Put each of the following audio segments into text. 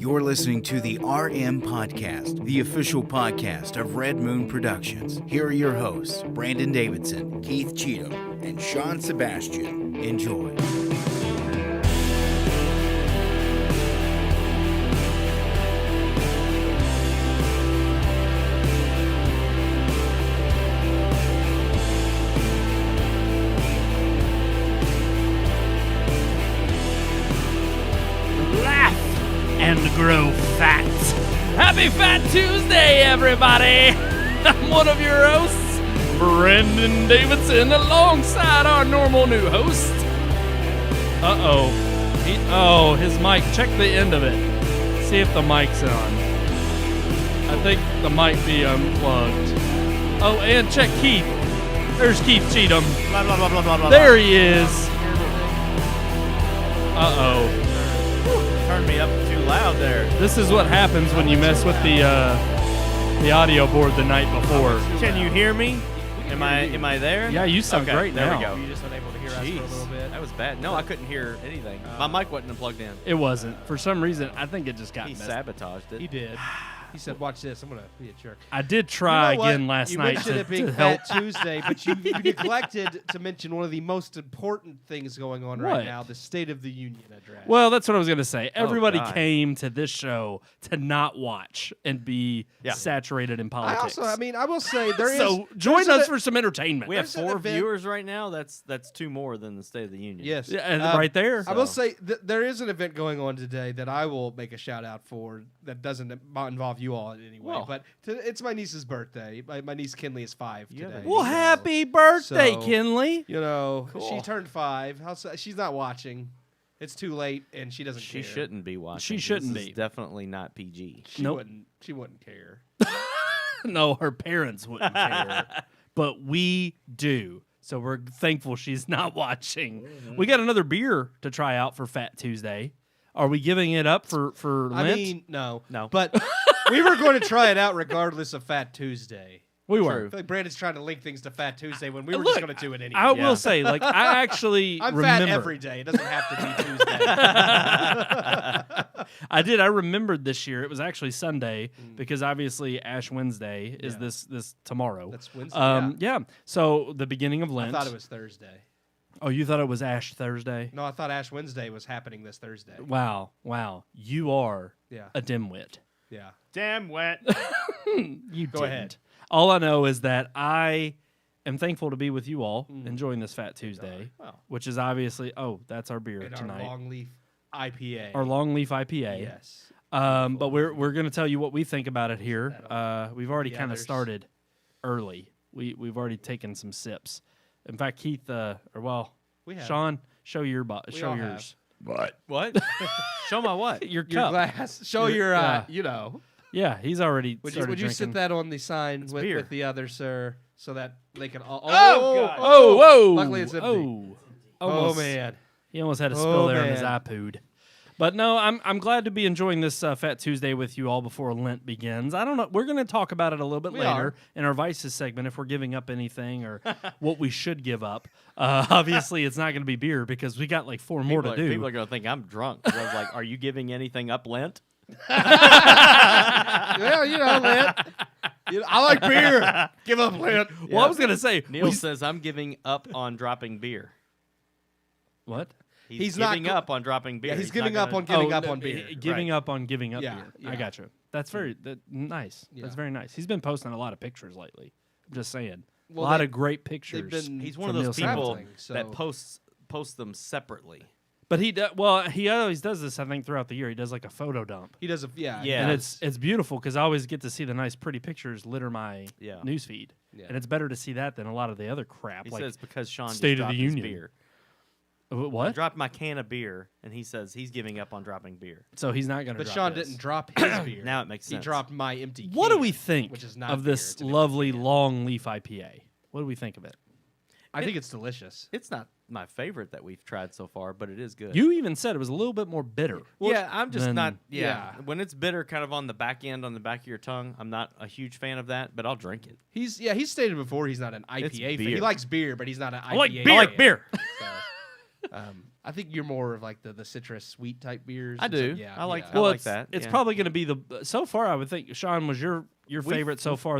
You're listening to the RMPodcast, the official podcast of Red Moon Productions. Here are your hosts, Brandon Davidson, Keith Cheatham, and Sean Sebastian. Enjoy. And grow fat. Happy Fat Tuesday, everybody! I'm one of your hosts, Brandon Davidson, alongside our normal new host. His mic. Check the end of it. See if the mic's on. I think the mic be unplugged. Oh, and check Keith. There's Keith Cheatham. Blah, blah, blah, blah, blah, blah. There he is. Turned me up too loud there. This is what happens when you mess with the audio board the night before. Can you hear me? Am I there? Yeah, you sound great there now. we go. Were you just unable to hear us for a little bit? That was bad. No, I couldn't hear anything. My mic wasn't plugged in. It wasn't. For some reason, I think it just got He messed. sabotaged it. He did. He said, "Watch this. I'm gonna be a jerk." I did try You know what? again last you night mentioned to, it being to help. Fat Tuesday, but you neglected to mention one of the most important things going on What? right now: the State of the Union address. Well, that's what I was going to say. Everybody God. came to this show to not watch and be saturated in politics. I will say there is. So join there's us an- for some entertainment. We have There's an 4 event- viewers right now. That's 2 more than the State of the Union. Yes, Yeah, and right there. I will say there is an event going on today that I will make a shout out for that doesn't involve you all in any way. Well. But it's my niece's birthday. My niece Kinley is 5 You have today. a Well, So- happy birthday, so- Kinley. You know, Cool. she turned 5. She's not watching. It's too late, and she doesn't She care. shouldn't be watching. She shouldn't This is be. definitely not PG. She Nope. wouldn't. She wouldn't care. No, her parents wouldn't care. But we do. So we're thankful she's not watching. We got another beer to try out for Fat Tuesday. Are we giving it up for Lent? I mean, no. No. But we were going to try it out regardless of Fat Tuesday. we I were. feel like Brandon's trying to link things to Fat Tuesday when we were Look, just going to do it anyway. I Yeah. will say, like, I actually I'm remember. fat every day. It doesn't have to be Tuesday. I did. I remembered this year. It was actually Sunday because obviously Ash Wednesday is Yeah. this tomorrow. That's Wednesday. Yeah. So the beginning of I Lent. thought it was Thursday. Oh, you thought it was Ash Thursday? No, I thought Ash Wednesday was happening this Thursday. Wow. You are Yeah. a dimwit. Yeah. Damn wet. You Go didn't. ahead. All I know is that I am thankful to be with you all enjoying this Fat Tuesday, Well. which is obviously that's our beer And tonight. our longleaf IPA. Our Longleaf IPA. Yes. But we're going to tell you what we think about it here. We've already the kind of others. started early. We've already taken some sips. In fact, Keith, We have Sean, show your We show all yours. What? Show my what? Your your cup. glass. Show Your- your, yeah. you know. Yeah, he's already Would started you drinking. sit that on the sign beer. with the other, sir, so that they can all. God. Oh, whoa! Luckily it's empty. Oh, Oh, almost, man. He almost had a Oh, spill there in his man. iPood. But no, I'm glad to be enjoying this Fat Tuesday with you all before Lent begins. I don't know. We're going to talk about it a little bit We later are. in our Vices segment if we're giving up anything or what we should give up. Obviously, it's not going to be beer because we got like 4 more to do. People are going to think I'm drunk. 'Cause I was like, are you giving anything up Lent? Well, you know, Lent. I like beer. Give up Lent. Well, I was going to say, Neil says I'm giving up on dropping beer. what? He's not giving go- up on dropping beer. Yeah, he's He's giving not up on gonna- giving up no, on beer. Giving Right. up on giving up Yeah, beer. yeah. I got you. That's nice. Yeah. That's very nice. He's been posting a lot of pictures lately. I'm just saying. Well, a lot they- of great pictures. been- He's one of from those Neil people traveling, so- that posts them separately. But he always does this. I think throughout the year he does like a photo dump, He does a Yeah. and it's beautiful because I always get to see the nice, pretty pictures litter my Yeah. news feed, Yeah. and it's better to see that than a lot of the other crap. He like says because Sean State just of the dropped his Union. beer. I what? dropped my can of beer, and he says he's giving up on dropping beer. So he's not going to. But Sean didn't drop his beer. Now it makes He sense. dropped my empty. What do can, we think which is not of beer, this it's an empty lovely can. long leaf IPA? What do we think of it? I think it's delicious. It's not my favorite that we've tried so far, but it is good. You even said it was a little bit more bitter. yeah, I'm just then- not. yeah. When it's bitter, kind of on the back end, on the back of your tongue, I'm not a huge fan of that. But I'll drink it. He's stated before he's not an IPA fan. He beer. likes beer, but he's not an IPA. like fan. beer. I like beer. So, I think you're more of like the citrus sweet type beers. I and so- do. yeah, I like yeah. I like it's, that. It's yeah. probably going to be so far. I would think Sean was your favorite so far.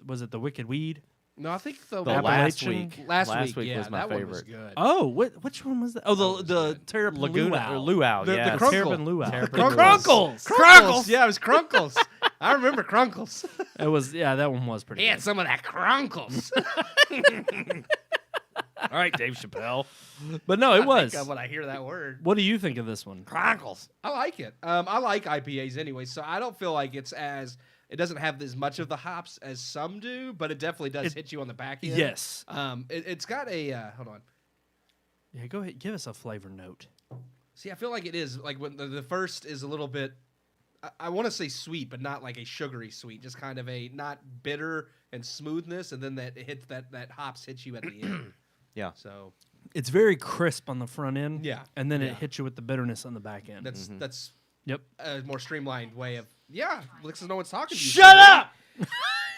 Was it the Wicked Weed? No, I think the The last Appalachian? week. last week, yeah, was my that favorite. one was good. Oh, which one was that? Oh, was the good. Terrapin Laguna or Luau. Luau. The- yeah. the The Crunkle. Terrapin Luau. Terrapin Crunkles. Crunkles. Yeah, it was Crunkles. I remember Crunkles. It was that one was pretty. He had Good. some of that Crunkles. All right, Dave Chappelle. But no, it was. When I hear that word. What do you think of this one? Crunkles. I like it. I like IPAs anyway, so I don't feel like it doesn't have as much of the hops as some do, but it definitely does hit you on the back end. Yes. It's got a hold on. Yeah, go ahead. Give us a flavor note. See, I feel like it is like when the first is a little bit. I want to say sweet, but not like a sugary sweet. Just kind of a not bitter and smoothness, and then that hops hits you at the end. Yeah. So It's very crisp on the front end. Yeah, And then yeah. it hits you with the bitterness on the back end. that's Yep. a more streamlined way of Lexus, no one's talking to you. Shut today. up!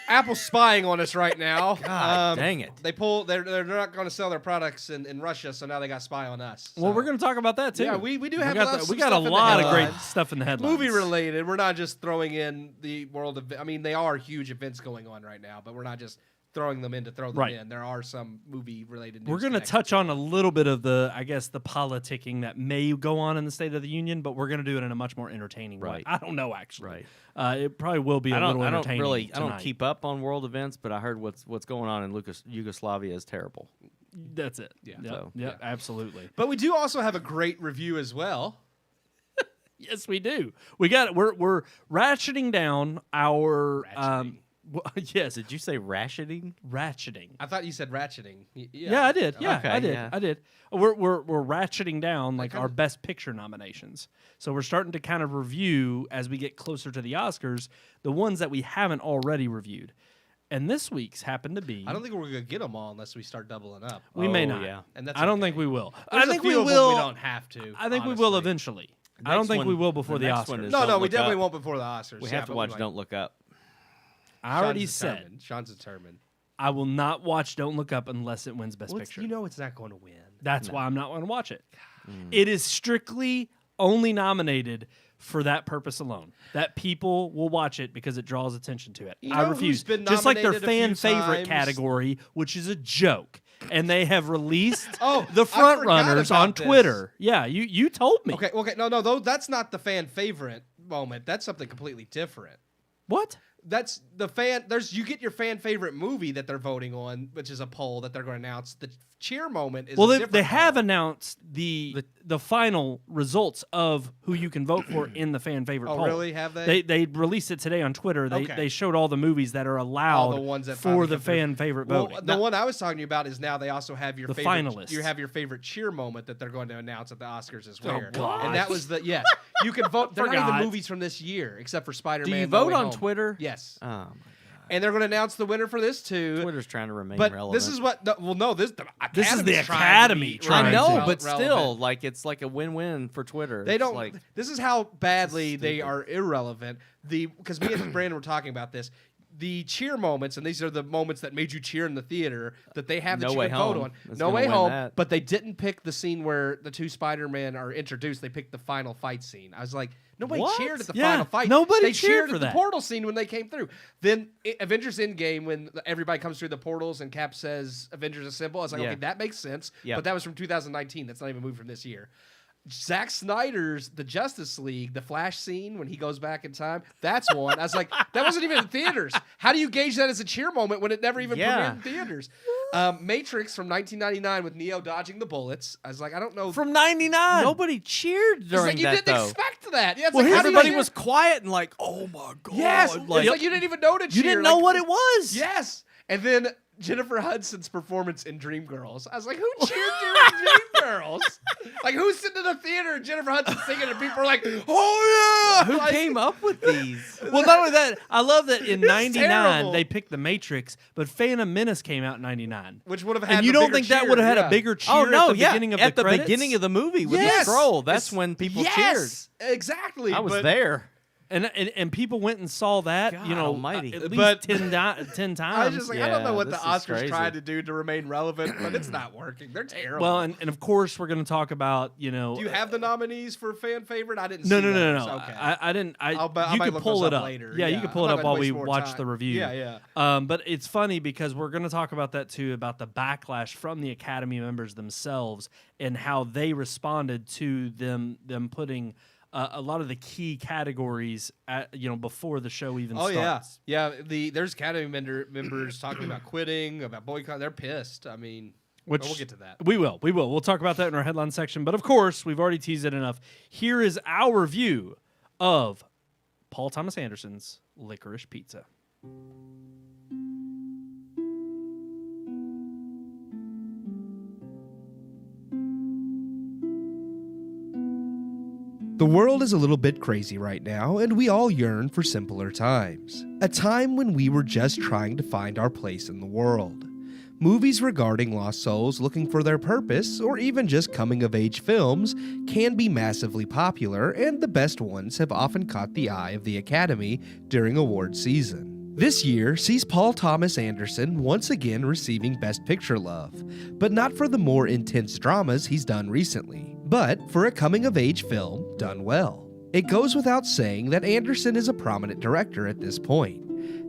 Apple's spying on us right now. God dang it. They're not going to sell their products in Russia, so now they got spy on us. Well, So. we're going to talk about that too. Yeah, we do have got some we got stuff a in the lot of great headlines. stuff in the headlines. Movie related. We're not just throwing in the world of. I mean, they are huge events going on right now, but we're not just throwing them in to throw them Right. in. There are some movie related. We're going to touch on a little bit of the politicking that may go on in the State of the Union, but we're going to do it in a much more entertaining way. Right. I don't know actually. Right. It probably will be a little I entertaining. I don't tonight. keep up on world events, but I heard what's going on in Yugoslavia is terrible. That's it. Yeah. Yep. So, Yep, absolutely. But we do also have a great review as well. Yes, we do. We're ratcheting down our yes, Did you say rationing? ratcheting. I thought you said ratcheting. Yeah, I did. Yeah, Okay, I did. yeah. I did. We're ratcheting down like kinda- our best picture nominations. So we're starting to kind of review as we get closer to the Oscars the ones that we haven't already reviewed. And this week's happened to be. I don't think we're going to get them all unless we start doubling up. we may Oh, not. yeah. And that's I don't okay. think we will. There's I think a few we of them will. we don't have to. I think we will honestly. eventually. I don't Next think we one- will before the next one Oscars. is No, Don't we Look definitely Up. won't before the Oscars. We Yeah, have to but watch might. Don't Look Up. I already Sean's said determined. Sean's determined. I will not watch Don't Look Up unless it wins Best Well, Picture. you know it's not going to win. That's why I'm not going to watch it. It is strictly only nominated for that purpose alone. That people will watch it because it draws attention to it. You I know refuse. who's been Just like their nominated a fan few favorite times? category, which is a joke. And they have released Oh, the I front forgot runners about on this. Twitter. Yeah, you told me. Okay, no, that's not the fan favorite moment. That's something completely different. What? That's the you get your fan favorite movie that they're voting on, which is a poll that they're going to announce. The cheer moment is Well, a they different have poll. announced the final results of who you can vote for in the fan favorite Oh, poll. really? Have they? They released it today on Twitter. They Okay. they showed all the movies that are allowed the ones that for finally the come through. fan favorite Well, voting. the one I was talking to you about is now they also have your The favorite, finalists. You have your favorite cheer moment that they're going to announce at the Oscars as Oh, well. God. And that was yes. You can vote. They're not Forgot. even movies from this year, except for Spider-Man. Do you No vote Way on Home. Twitter? Yes. Oh, my And they're going to announce the winner for this too. Twitter's trying to remain But relevant. this is what. This is the Academy's trying to Academy be trying I to know, relevant. but still, like it's like a win-win for Twitter. They It's don't. like This is how badly they stupid. are irrelevant. Because me and Brandon were talking about this. The cheer moments, and these are the moments that made you cheer in the theater that they have that No you Way can vote Home. on. That's No gonna Way win Home, that. but they didn't pick the scene where the two Spider-Men are introduced. They picked the final fight scene. I was like, nobody What? cheered at the Yeah, final fight. nobody they cheered for at the that. portal scene when they came through. Then Avengers Endgame, when everybody comes through the portals and Cap says Avengers Assemble, I was like, Yeah. okay, that makes sense. Yep. But that was from 2019. That's not even a movie from this year. Zack Snyder's The Justice League, the Flash scene when he goes back in time, that's one. I was like, that wasn't even in theaters. How do you gauge that as a cheer moment when it never even Yeah. premiered in theaters? Matrix from 1999 with Neo dodging the bullets. I was like, I don't know. From '99. nobody cheered It's during like you that didn't though. expect that. Yeah, it's Well, like, how do you everybody cheer? was quiet and like, oh my god. Yes, like, it's like you didn't even know to cheer. You didn't know like, what it was. Yes, and then Jennifer Hudson's performance in Dreamgirls. I was like, who cheered during Dreamgirls? Like, who's sitting in a theater and Jennifer Hudson singing and people are like, oh yeah! Who Like, came up with these? Well, not only that, I love that in '99 terrible. they picked The Matrix, but Phantom Menace came out in '99. Which would have had And you a don't bigger think that cheer, would have had yeah. a bigger cheer Oh no, at the yeah. beginning of at the credits? beginning of the movie with Yes. the scroll. That's It's- when people yes, exactly. cheered. I was but there. And people went and saw that, God you know, almighty. at least But- 10 times. I was just like, I don't know what the this is Oscars crazy. tried to do to remain relevant, but it's not working. They're terrible. Well, and of course we're going to talk about, you know. do you have the nominees for fan favorite? I didn't. No, see no, no, those. no. Okay. I didn't. I You might could look pull those it up up later. Yeah, you Yeah, could pull I'm it not up gonna while we waste more watch time. the review. Yeah. But it's funny because we're going to talk about that too, about the backlash from the Academy members themselves and how they responded to them putting a lot of the key categories before the show even Oh starts. yeah. There's Academy members talking about quitting, about boycott. They're pissed. I mean, Which but we'll get to that. We will. We'll talk about that in our headline section. But of course, we've already teased it enough. Here is our review of Paul Thomas Anderson's Licorice Pizza. The world is a little bit crazy right now, and we all yearn for simpler times. A time when we were just trying to find our place in the world. Movies regarding lost souls looking for their purpose, or even just coming-of-age films, can be massively popular, and the best ones have often caught the eye of the Academy during award season. This year sees Paul Thomas Anderson once again receiving Best Picture love, but not for the more intense dramas he's done recently, but for a coming-of-age film done well. It goes without saying that Anderson is a prominent director at this point,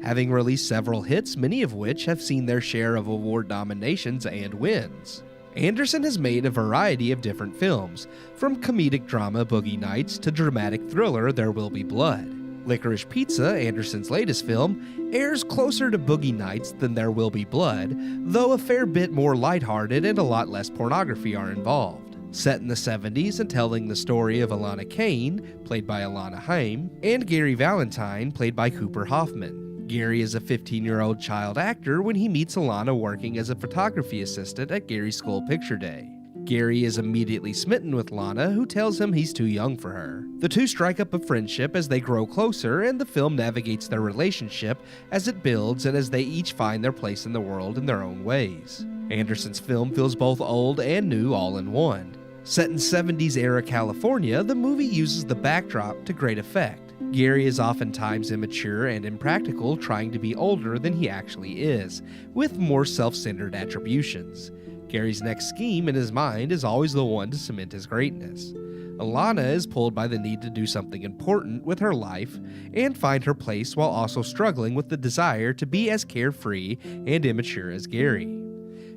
having released several hits, many of which have seen their share of award nominations and wins. Anderson has made a variety of different films, from comedic drama Boogie Nights to dramatic thriller There Will Be Blood. Licorice Pizza, Anderson's latest film, airs closer to Boogie Nights than There Will Be Blood, though a fair bit more lighthearted and a lot less pornography are involved. Set in the 70s and telling the story of Alana Kane, played by Alana Haim, and Gary Valentine, played by Cooper Hoffman. Gary is a 15-year-old child actor when he meets Alana working as a photography assistant at Gary's school picture day. Gary is immediately smitten with Lana, who tells him he's too young for her. The two strike up a friendship as they grow closer, and the film navigates their relationship as it builds and as they each find their place in the world in their own ways. Anderson's film feels both old and new all in one. Set in 70s-era California, the movie uses the backdrop to great effect. Gary is oftentimes immature and impractical, trying to be older than he actually is, with more self-centered attributions. Gary's next scheme in his mind is always the one to cement his greatness. Alana is pulled by the need to do something important with her life and find her place while also struggling with the desire to be as carefree and immature as Gary.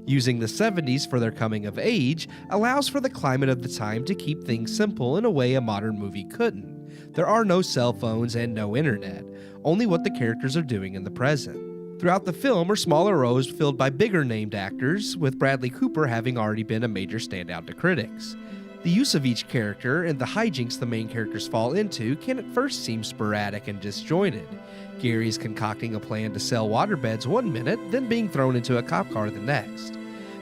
Using the 70s for their coming of age allows for the climate of the time to keep things simple in a way a modern movie couldn't. There are no cell phones and no internet, only what the characters are doing in the present. Throughout the film are smaller roles filled by bigger named actors, with Bradley Cooper having already been a major standout to critics. The use of each character and the hijinks the main characters fall into can at first seem sporadic and disjointed. Gary's concocting a plan to sell waterbeds one minute, then being thrown into a cop car the next.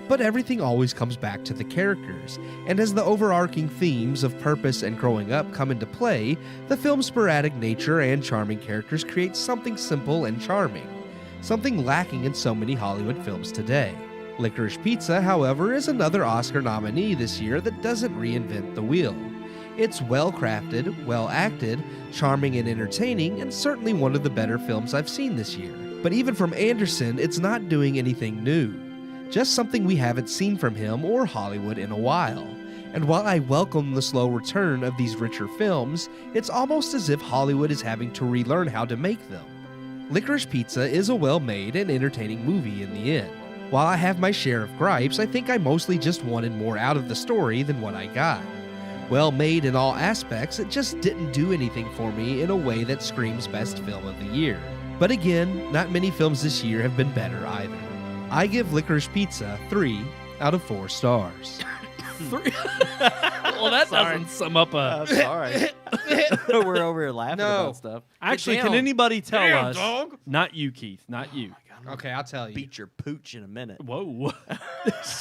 But everything always comes back to the characters, and as the overarching themes of purpose and growing up come into play, the film's sporadic nature and charming characters create something simple and charming. Something lacking in so many Hollywood films today. Licorice Pizza, however, is another Oscar nominee this year that doesn't reinvent the wheel. It's well-crafted, well-acted, charming and entertaining, and certainly one of the better films I've seen this year. But even from Anderson, it's not doing anything new. Just something we haven't seen from him or Hollywood in a while. And while I welcome the slow return of these richer films, it's almost as if Hollywood is having to relearn how to make them. Licorice Pizza is a well-made and entertaining movie in the end. While I have my share of gripes, I think I mostly just wanted more out of the story than what I got. Well made in all aspects, it just didn't do anything for me in a way that screams best film of the year. But again, not many films this year have been better either. I give Licorice Pizza 3 out of 4 stars. 3. Well, that doesn't sum up a. Sorry. We're over here laughing No. about stuff. Actually, Get can down. anybody tell Damn, us? dog. Not you, Keith. Not you. Okay, I'll tell you. Beat your pooch in a minute. Whoa.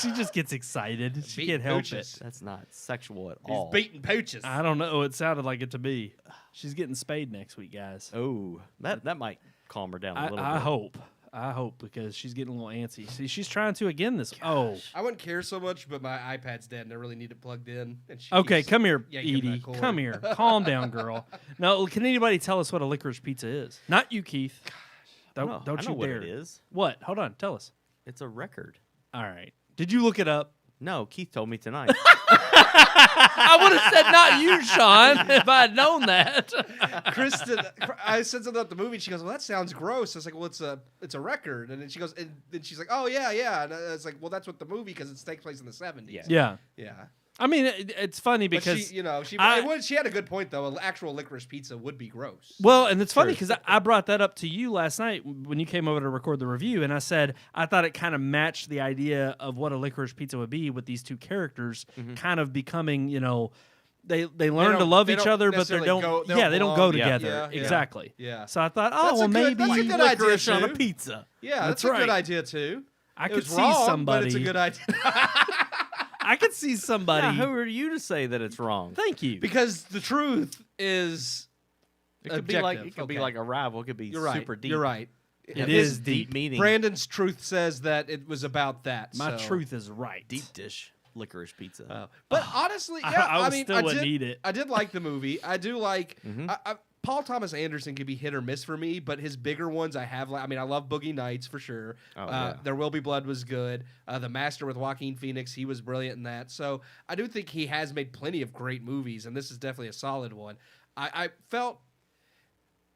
She just gets excited. She Beating can't help pooches. it. That's not sexual at He's all. beating pooches. I don't know. It sounded like it to be. She's getting spayed next week, guys. Oh, that might calm her down a little bit. I hope. I hope, because she's getting a little antsy. See, she's trying to again this. Oh, I wouldn't care so much, but my iPad's dead and I really need it plugged in. And she okay. keeps Come here, yanking Edie. that cord. Come here. Calm down, girl. No, can anybody tell us what a licorice pizza is? Not you, Keith. Don't I you know what dare. it is. What? Hold on. Tell us. It's a record. All right. Did you look it up? No, Keith told me tonight. I would have said not you, Sean, if I had known that. Kristen, I said something about the movie. And she goes, "Well, that sounds gross." I was like, "Well, it's a record." And then she goes, and then she's like, "Oh yeah." And I was like, "Well, that's what the movie because it takes place in the '70s." Yeah. Yeah. Yeah. I mean, it's funny But because she had a good point though. An actual licorice pizza would be gross. well, and it's funny because I brought that up to you last night when you came over to record the review, and I said I thought it kind of matched the idea of what a licorice pizza would be with these two characters kind of becoming, they learn to love each other, but they don't go together. Yeah. exactly. Yeah. So I thought, That's a good idea Licorice on a too. pizza. Yeah, That's that's a right. good idea too. I It could was see wrong, somebody. but it's a good idea. I could see somebody. Yeah, who are you to say that it's wrong? Thank you. Because the truth is It could be like objective. be like a rival. It could be You're right. super deep. You're right. It His is deep deep. meaning. Brandon's truth says that it was about that. My so. truth is right. Deep dish licorice pizza. But honestly, yeah, I mean, still wouldn't did, eat it. I did like the movie. I do like. Mhm. Paul Thomas Anderson can be hit or miss for me, but his bigger ones I have. I mean, I love Boogie Nights for sure. Oh, yeah. There Will Be Blood was good. The Master with Joaquin Phoenix, he was brilliant in that. So I do think he has made plenty of great movies, and this is definitely a solid one. I felt,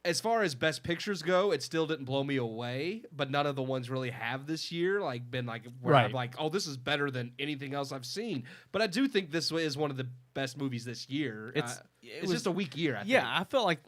as far as best pictures go, it still didn't blow me away, but none of the ones really have this year been where I'm Right. like, oh, this is better than anything else I've seen. But I do think this is one of the best movies this year. It's It's just a weak year. I Yeah, think. I felt like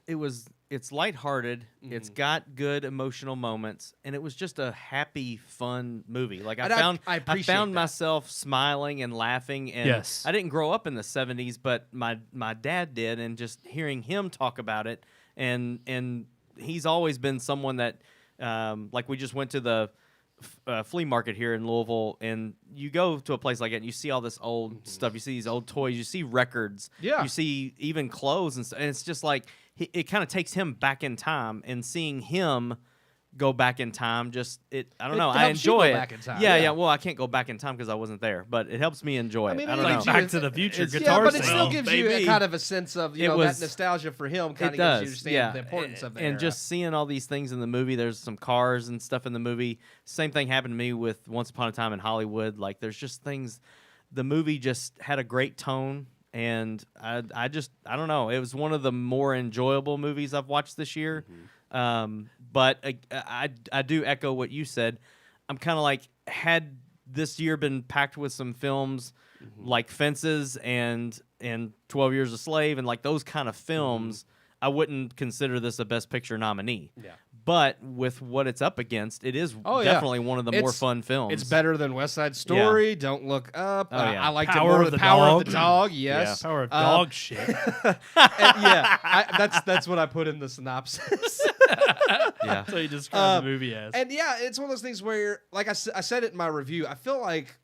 it's lighthearted. It's Mhm. got good emotional moments, and it was just a happy, fun movie. Like I And found, I I appreciate found that. myself smiling and laughing. And Yes. I didn't grow up in the '70s, but my dad did, and just hearing him talk about it, and he's always been someone that, like we just went to the flea market here in Louisville, and you go to a place like that and you see all this old stuff. You see these old toys. You see records. Yeah. You see even clothes and stuff. And it's just like it kind of takes him back in time, and seeing him go back in time I don't It know. I helps you enjoy go it. back in time, Yeah, yeah. yeah. Well, I can't go back in time because I wasn't there, but it helps me enjoy it. mean, I don't like know. Back to the Future It's- guitar Yeah, but it solo, still gives you baby. a kind of a sense of It was- that nostalgia for him. Kind It of gives you to does, understand yeah. the importance of that. And era. just seeing all these things in the movie. There's some cars and stuff in the movie. Same thing happened to me with Once Upon a Time in Hollywood. Like there's just things. The movie just had a great tone, and I don't know. It was one of the more enjoyable movies I've watched this year. But I do echo what you said. I'm kind of like, had this year been packed with some films like Fences and 12 Years a Slave and like those kind of films, I wouldn't consider this a Best Picture nominee. Yeah. But with what it's up against, it is Oh, yeah. definitely one of the more It's- fun films. It's better than West Side Story. Don't Look Up. Oh, yeah. I liked Power it more. of The the Power Dog. of the Dog. Yes. Power of dog shit. And yeah, that's what I put in the synopsis. Yeah. So you describe the movie as. And yeah, it's one of those things where, like I said it in my review, I feel like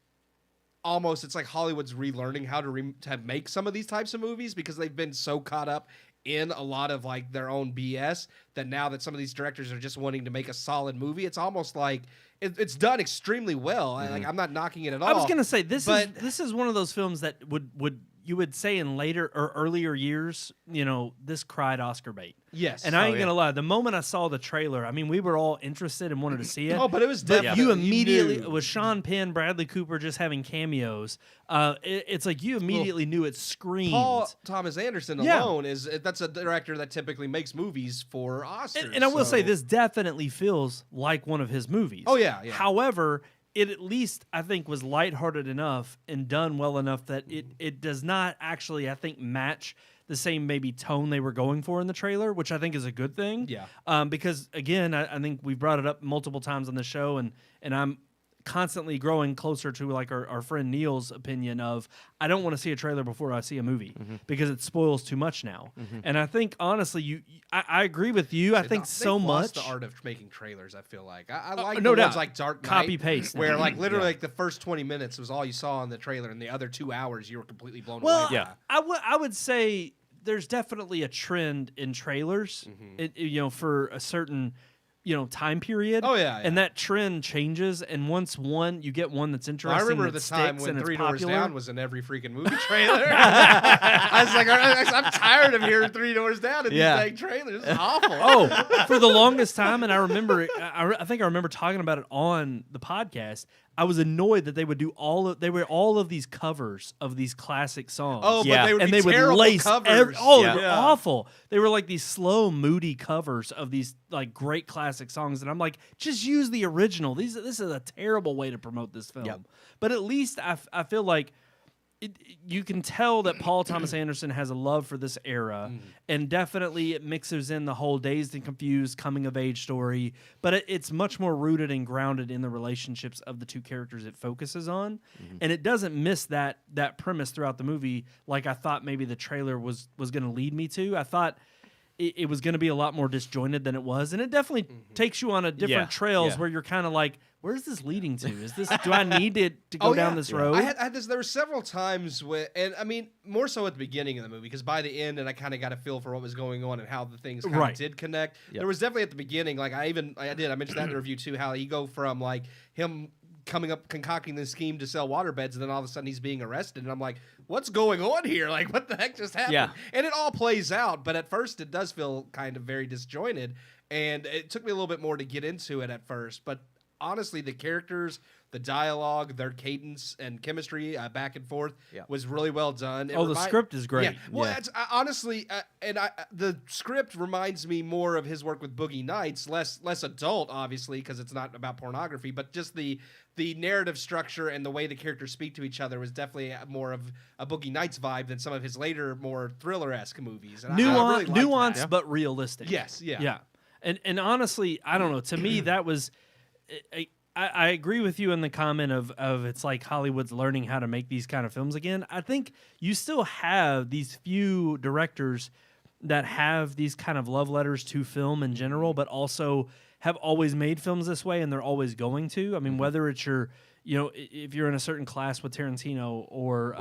almost it's like Hollywood's relearning how to make some of these types of movies because they've been so caught up in a lot of like their own BS that now that some of these directors are just wanting to make a solid movie, it's almost like it's done extremely well. Like I'm not knocking it at all. I was gonna say this but- is one of those films that would you would say in later or earlier years, this cried Oscar bait. Yes. And I ain't Oh, gonna lie, the moment I saw the trailer, I mean, we were all interested and wanted to see it. Oh, but it was But definitely you immediately knew. with Sean Penn, Bradley Cooper just having cameos. It's like you immediately knew it screamed. Paul Thomas Anderson Yeah. alone that's a director that typically makes movies for Oscars. And I will say so- this definitely feels like one of his movies. Oh, yeah, yeah. However, it at least I think was lighthearted enough and done well enough that it does not actually I think match the same maybe tone they were going for in the trailer, which I think is a good thing. Yeah. Because again, I think we've brought it up multiple times on the show, and I'm constantly growing closer to like our friend Neil's opinion of I don't want to see a trailer before I see a movie because it spoils too much now. And I think honestly, I agree with you. I think They've so lost much. the art of making trailers. I feel like I like no the doubt. ones like Dark Knight, Copy paste. where like literally like the first 20 minutes was all you saw in the trailer, and the other 2 hours you were completely blown Well, away. Yeah. I would say there's definitely a trend in trailers, for a certain time period. Oh, yeah. And that trend changes, and once you get one that's interesting. I remember that the time sticks when and it's Three Doors popular. Down was in every freaking movie trailer. I was like, I'm tired of hearing Three Doors Down in these dang trailers. It's awful. Oh, for the longest time, and I remember, I think I remember talking about it on the podcast. I was annoyed that they would do all of these covers of these classic songs. Oh, but they would and be they would terrible lace covers. they were awful. They were like these slow, moody covers of these like great classic songs, and I'm like, just use the original. This is a terrible way to promote this film. Yep. But at least I feel like you can tell that Paul Thomas Anderson has a love for this era, and definitely it mixes in the whole Dazed and Confused coming of age story, but it's much more rooted and grounded in the relationships of the two characters it focuses on, and it doesn't miss that premise throughout the movie like I thought maybe the trailer was going to lead me to. I thought it was going to be a lot more disjointed than it was, and it definitely takes you on a different trails where you're kind of like, where's this leading to? Is this? Do I need to go down this road? I had this. There were several times and I mean, more so at the beginning of the movie, because by the end, and I kind of got a feel for what was going on and how the things kind of did connect. Yep. There was definitely at the beginning, like I mentioned that in the review too, how he go from like him concocting this scheme to sell waterbeds, and then all of a sudden he's being arrested, and I'm like, what's going on here? Like, what the heck just happened? Yeah. And it all plays out, but at first it does feel kind of very disjointed, and it took me a little bit more to get into it at first, but honestly, the characters, the dialogue, their cadence and chemistry back and forth was really well done. The script is great. Yeah. Well, it's, honestly, the script reminds me more of his work with Boogie Nights, less adult, obviously, because it's not about pornography, but just the narrative structure and the way the characters speak to each other was definitely more of a Boogie Nights vibe than some of his later, more thriller-esque movies. And I really nuance, but realistic. Yes, yeah. Yeah. And honestly, I don't know. To me, that was... I agree with you in the comment of it's like Hollywood's learning how to make these kind of films again. I think you still have these few directors that have these kind of love letters to film in general, but also have always made films this way, and they're always going to. I mean, whether it's if you're in a certain class with Tarantino or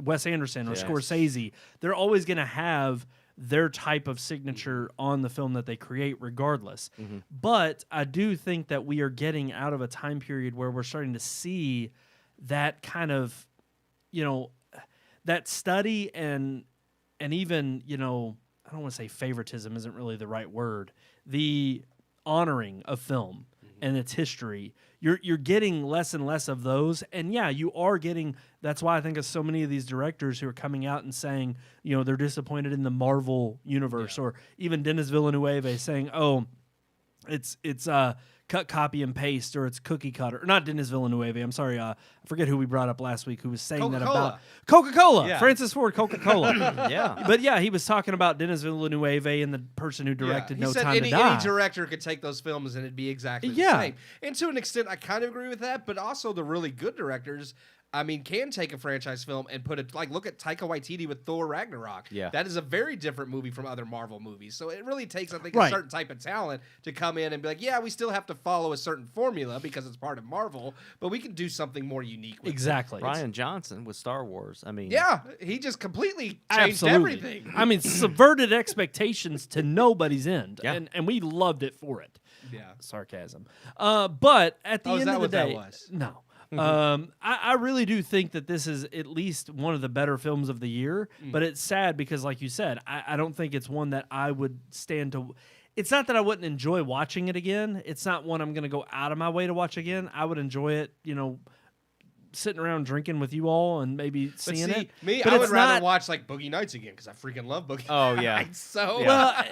Wes Anderson or Scorsese, they're always going to have their type of signature on the film that they create regardless. But I do think that we are getting out of a time period where we're starting to see that kind of, that study and even, I don't want to say favoritism isn't really the right word, the honoring of film and its history. You're getting less and less of those, and you are getting. That's why I think of so many of these directors who are coming out and saying, they're disappointed in the Marvel universe, or even Denis Villeneuve saying, "Oh, it's cut, copy, and paste, or it's cookie cutter." Not Denis Villeneuve. I'm sorry. I forget who we brought up last week who was saying that about Coca-Cola. Yeah. Francis Ford Coca-Cola. Yeah. But he was talking about Denis Villeneuve and the person who directed No Time to Die. Any director could take those films and it'd be exactly the same. And to an extent, I kind of agree with that, but also the really good directors, I mean, can take a franchise film and put it, like, look at Taika Waititi with Thor Ragnarok. Yeah. That is a very different movie from other Marvel movies. So it really takes, I think, a certain type of talent to come in and be like, we still have to follow a certain formula because it's part of Marvel, but we can do something more unique with Exactly. Rian Johnson with Star Wars. I mean, he just completely changed Absolutely. everything. I mean, subverted expectations to nobody's end, and we loved it for it. Yeah. Sarcasm. But at the is end that of the what that day, was? no. I really do think that this is at least one of the better films of the year, but it's sad because, like you said, I don't think it's one that I would stand to. It's not that I wouldn't enjoy watching it again. It's not one I'm going to go out of my way to watch again. I would enjoy it, sitting around drinking with you all and maybe seeing it. I would rather watch like Boogie Nights again because I freaking love Boogie Nights. So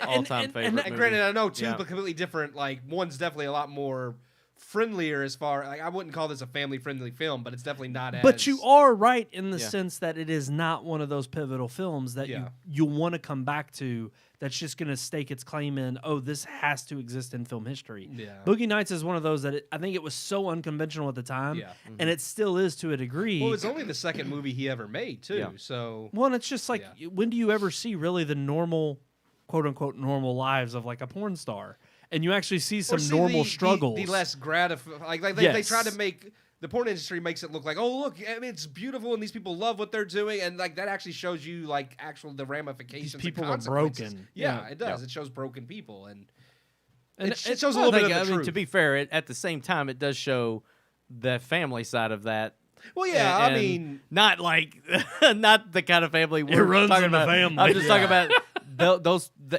all-time favorite. And granted, I know two Yeah. completely different. Like one's definitely a lot more friendlier as far. Like I wouldn't call this a family-friendly film, but it's definitely not as. But you are right in the sense that it is not one of those pivotal films that you want to come back to. That's just going to stake its claim in. Oh, this has to exist in film history. Yeah. Boogie Nights is one of those that I think it was so unconventional at the time, and it still is to a degree. Well, it's only the second movie he ever made too. Yeah. So and it's just like when do you ever see really the normal, quote unquote, normal lives of like a porn star? And you actually see some normal struggles. The less gratifying. Like they try to make the porn industry makes it look like, oh look, I mean it's beautiful and these people love what they're doing, and like that actually shows you like the ramifications. These people and are consequences. broken. Yeah, it does. It shows broken people, and And it shows a Well, little bit I of the mean, truth. to be fair, at the same time, it does show the family side of that. Well, yeah, I And mean, not like not the kind of family we're runs talking in the about. family. I'm just talking about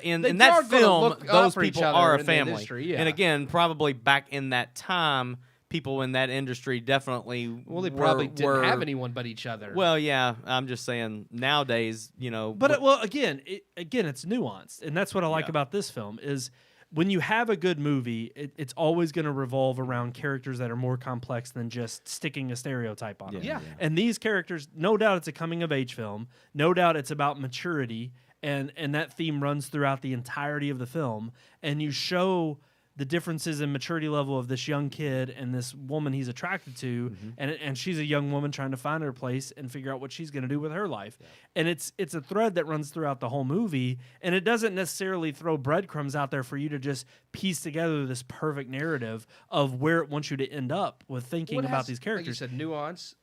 in They that are gonna film. look Those out for each people other are a in the family, industry, yeah. and again, probably back in that time, people in that industry definitely. they probably didn't were, have anyone but each other. Well, yeah, I'm just saying nowadays, But again, it's nuanced, and that's what I like Yeah. about this film is when you have a good movie, it's always going to revolve around characters that are more complex than just sticking a stereotype on them. Yeah. And these characters, no doubt, it's a coming of age film. No doubt, it's about maturity, and that theme runs throughout the entirety of the film. And you show the differences in maturity level of this young kid and this woman he's attracted to, and she's a young woman trying to find her place and figure out what she's going to do with her life. And it's a thread that runs throughout the whole movie, and it doesn't necessarily throw breadcrumbs out there for you to just piece together this perfect narrative of where it wants you to end up with thinking Well, it about has, these like characters. you said, nuance.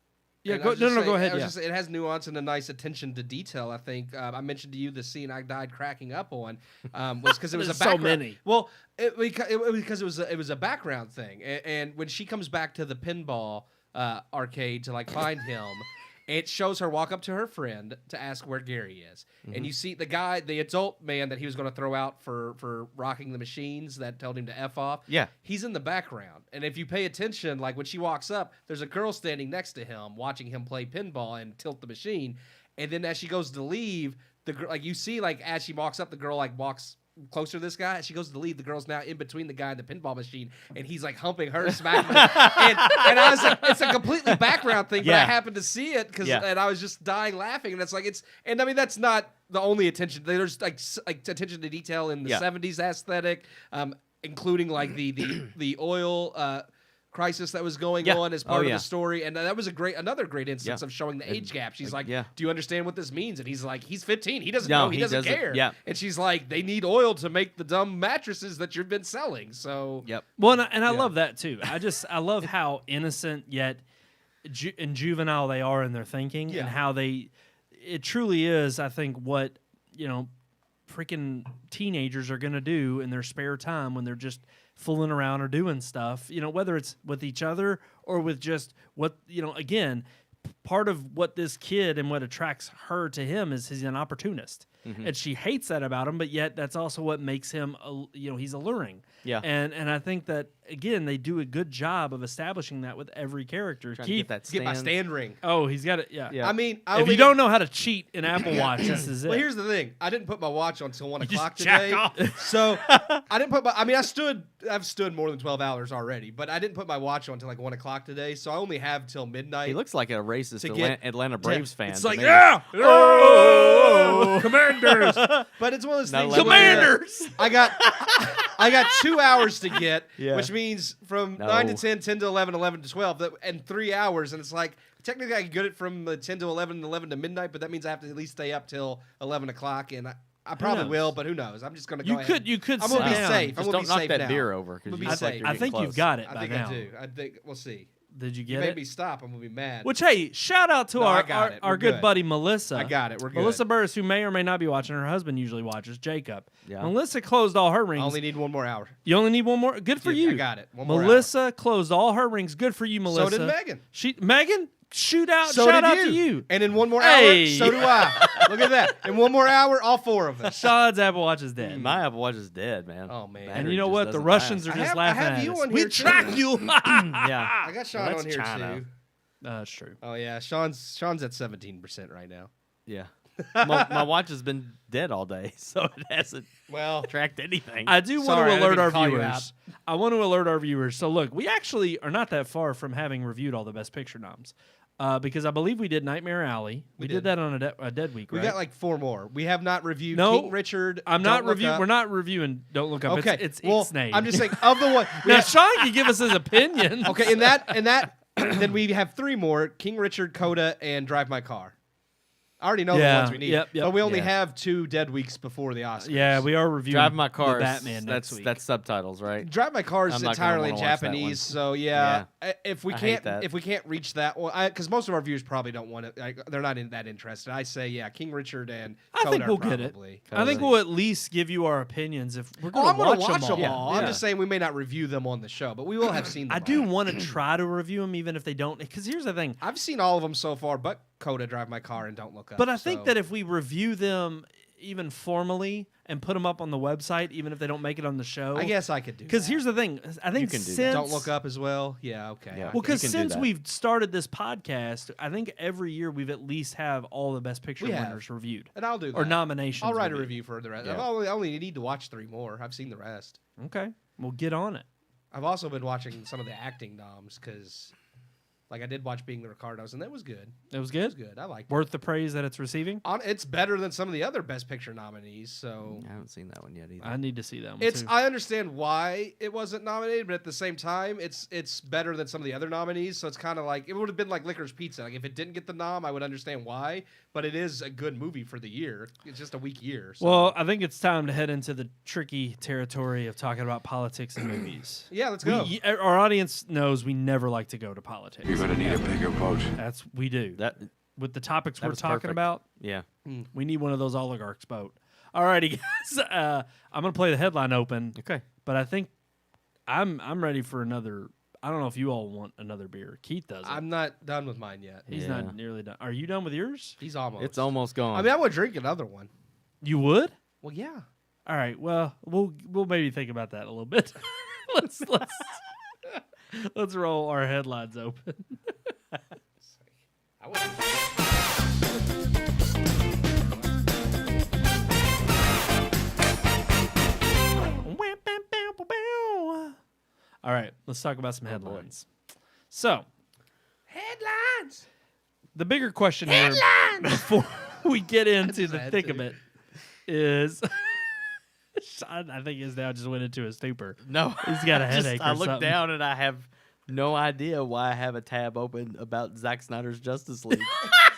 Yeah, And I go- was no, just no, go saying- ahead, I was yeah. just saying, it has nuance and a nice attention to detail. I think I mentioned to you the scene I died cracking up on was because it was a There's so background. many. Well, because it was a background thing, and when she comes back to the pinball arcade to like find him. It shows her walk up to her friend to ask where Gary is. And you see the adult man that he was going to throw out for rocking the machines that told him to F off. Yeah. He's in the background. And if you pay attention, like when she walks up, there's a girl standing next to him watching him play pinball and tilt the machine. And then as she goes to leave, the girl, like you see, like as she walks up, the girl like walks closer to this guy. As she goes to leave, the girl's now in between the guy and the pinball machine, and he's like humping her, smacking her. And I was like, it's a completely background thing, but I Yeah. happened to see it Yeah. and I was just dying laughing. And it's like and I mean that's not the only attention. There's like attention to detail in the Yeah. 70s aesthetic, including like the oil crisis that was going Yeah. on as part Oh, of yeah. the story, and that was another great instance Yeah. of showing the age gap. She's like, yeah. "Do you understand what this means?" And he's like, "He's 15. He doesn't No, know. He doesn't care." yeah. And she's like, "They need oil to make the dumb mattresses that you've been selling." So Yep. Well, and I love that too. I love how innocent yet and juvenile they are in their thinking, Yeah. and how it truly is. I think what freaking teenagers are gonna do in their spare time when they're just fooling around or doing stuff. Whether it's with each other or with just what again. Part of what this kid and what attracts her to him is he's an opportunist, and she hates that about him. But yet, that's also what makes him, he's alluring. Yeah. And I think that again, they do a good job of establishing that with every character. Trying to get that get my stand. stand ring. Oh, he's got it. Yeah. Yeah. I mean, If you don't know how to cheat in Apple Watch, this is it. Well, here's the thing. I didn't put my watch on until 1 You o'clock just jack today. off. So I didn't put my. I mean, I've stood more than 12 hours already, but I didn't put my watch on until like 1 o'clock today. So I only have till midnight. He looks like a racist To get- Atlanta Braves fan. It's to like me. Commanders. But it's one of those Not things. like where Commanders! I got 2 hours to get, Yeah. which means from No. 9 to 10, 10 to 11, 11 to 12, and 3 hours. And it's like, technically I could get it from 10 to 11 and 11 to midnight, but that means I have to at least stay up till 11 o'clock. And I probably knows? will, but who knows? I'm just going to go You ahead. could. I'm sit gonna be down. safe. I'm Just gonna don't be knock safe that now. beer over I'm because gonna you be look like safe. you're I getting think you've close. got it I by think now. I do. I think we'll see. Did you You get made it? me stop. I'm gonna be mad. Which, hey, shout out to No, I our got it. our We're good good. buddy Melissa. I got it. We're good. Melissa Burris, who may or may not be watching, her husband usually watches, Jacob. Yeah. Melissa closed all her I rings. only need one more hour. You only need one more. Good for Yeah, you. I got it. One more Melissa closed all her rings. Good for you, Melissa. So did Megan. Megan, shoot out. So shout did out to you. And in one more Hey. hour, so do I. Look at that. In one more hour, all four of us. Sean's Apple Watch is dead. My Apple Watch is dead, man. Oh, man. And Battery you know just what? The doesn't Russians last. are just I laughing have at you us. on We here, too. track you. Yeah. I got Sean Well, on that's here China. too. That's true. Oh yeah, Sean's at 17% right now. Yeah. my watch has been dead all day, so it hasn't Well, tracked anything. I do want Sorry, I to didn't alert mean to our call you viewers. I want to alert our viewers. So look, we actually are not that far from having reviewed all the Best Picture noms, because I believe we did Nightmare Alley. We did did. that on a Dead Week, we right? got like four more. We have not reviewed No, King Richard. I'm Don't not Look reviewing. Up. We're not reviewing. Don't look up. Okay, It's well, Ixnay. I'm just saying of the one. Now Sean can give us his opinion. Okay, in that, then we have three more: King Richard, Coda, and Drive My Car. I already know the Yeah, ones we need. yep. But we only Yeah. have 2 dead weeks before the Oscars. Yeah, we are reviewing Drive My Car. the Batman next week. That's subtitles, right? Drive My Car is I'm not gonna entirely in wanna watch that Japanese, one. so if we I hate can't that. reach that one, because most of our viewers probably don't want it, they're not that interested. I say King Richard and I think Coda we'll get it. probably. I think we'll at least give you our opinions if we're Oh, going I'm to gonna watch watch them them all. all. I'm Yeah. just saying we may not review them on the show, but we will have seen them. I do all. want to try to review them, even if they don't. Because here's the thing. I've seen all of them so far, but Coda, Drive My Car, and Don't Look Up. But I think so- that if we review them even formally and put them up on the website, even if they don't make it on the show, I guess I could do. Because that. here's the thing. I think can do that. since Don't Look Up as well. Yeah, okay. Yeah. I Well, can- because You can do since that. we've started this podcast, I think every year we've at least have all the Best Picture We have. winners reviewed and I'll do that. or nominations. I'll write a reviewed. review for the rest. Yeah. I only need to watch 3 more. I've seen the rest. Okay, we'll get on it. I've also been watching some of the acting noms because, like, I did watch Being the Ricardos, and that was good. It was It was good. good. I liked it. Worth the praise that it's receiving. It's better than some of the other Best Picture nominees. So I haven't seen that one yet either. I need to see that one it's too. I understand why it wasn't nominated, but at the same time, it's better than some of the other nominees. So it's kind of like it would have been like Licorice Pizza. Like if it didn't get the nom, I would understand why. But it is a good movie for the year. It's just a weak year. So. Well, I think it's time to head into the tricky territory of talking about politics and movies. yeah, let's go. Our audience knows we never like to go to politics. You're gonna need a bigger boat. We do. That With the topics that we're was talking perfect. about, yeah. we need one of those oligarchs boat. Alrighty, guys. I'm gonna play the headline open, Okay. but I think I'm ready for another. I don't know if you all want another beer. Keith doesn't. I'm not done with mine yet. He's Yeah. not nearly done. Are you done with yours? He's almost. It's almost gone. I mean, I would drink another one. You would? Well, yeah. All right. Well, we'll maybe think about that a little bit. let's roll our headlines open. I would. All right, let's talk about some headlines. So, Headlines. the bigger question here before we get into the had thick to. of it is Sean, I think his now just went into a stupor. No, He's got a Just- headache I or look something. down and I have no idea why I have a tab open about Zack Snyder's Justice League.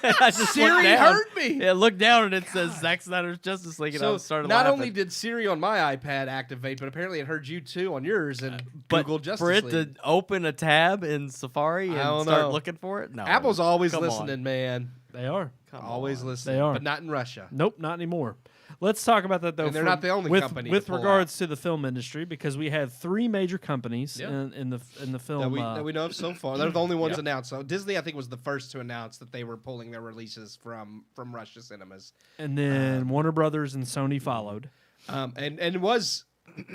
And I just Siri looked down. heard me. Yeah, look down and it says Zack Snyder's Justice League, and I So started not laughing. only did Siri on my iPad activate, but apparently it heard you too on yours and but Google Justice for it League. to open a tab in Safari and I don't start know. looking for it, no. Apple's always Come on. listening, man. They are. Come Always on. listening. They are. But not in Russia. Nope, not anymore. Let's talk about that though. And they're not the only with, company with to pull regards to the film industry, because we had 3 major companies Yeah. in the film. That we know of so far. They're the only ones announced. So Disney, I think, was the first to announce that they were pulling their releases from Russia cinemas. and then Warner Brothers and Sony followed. And it was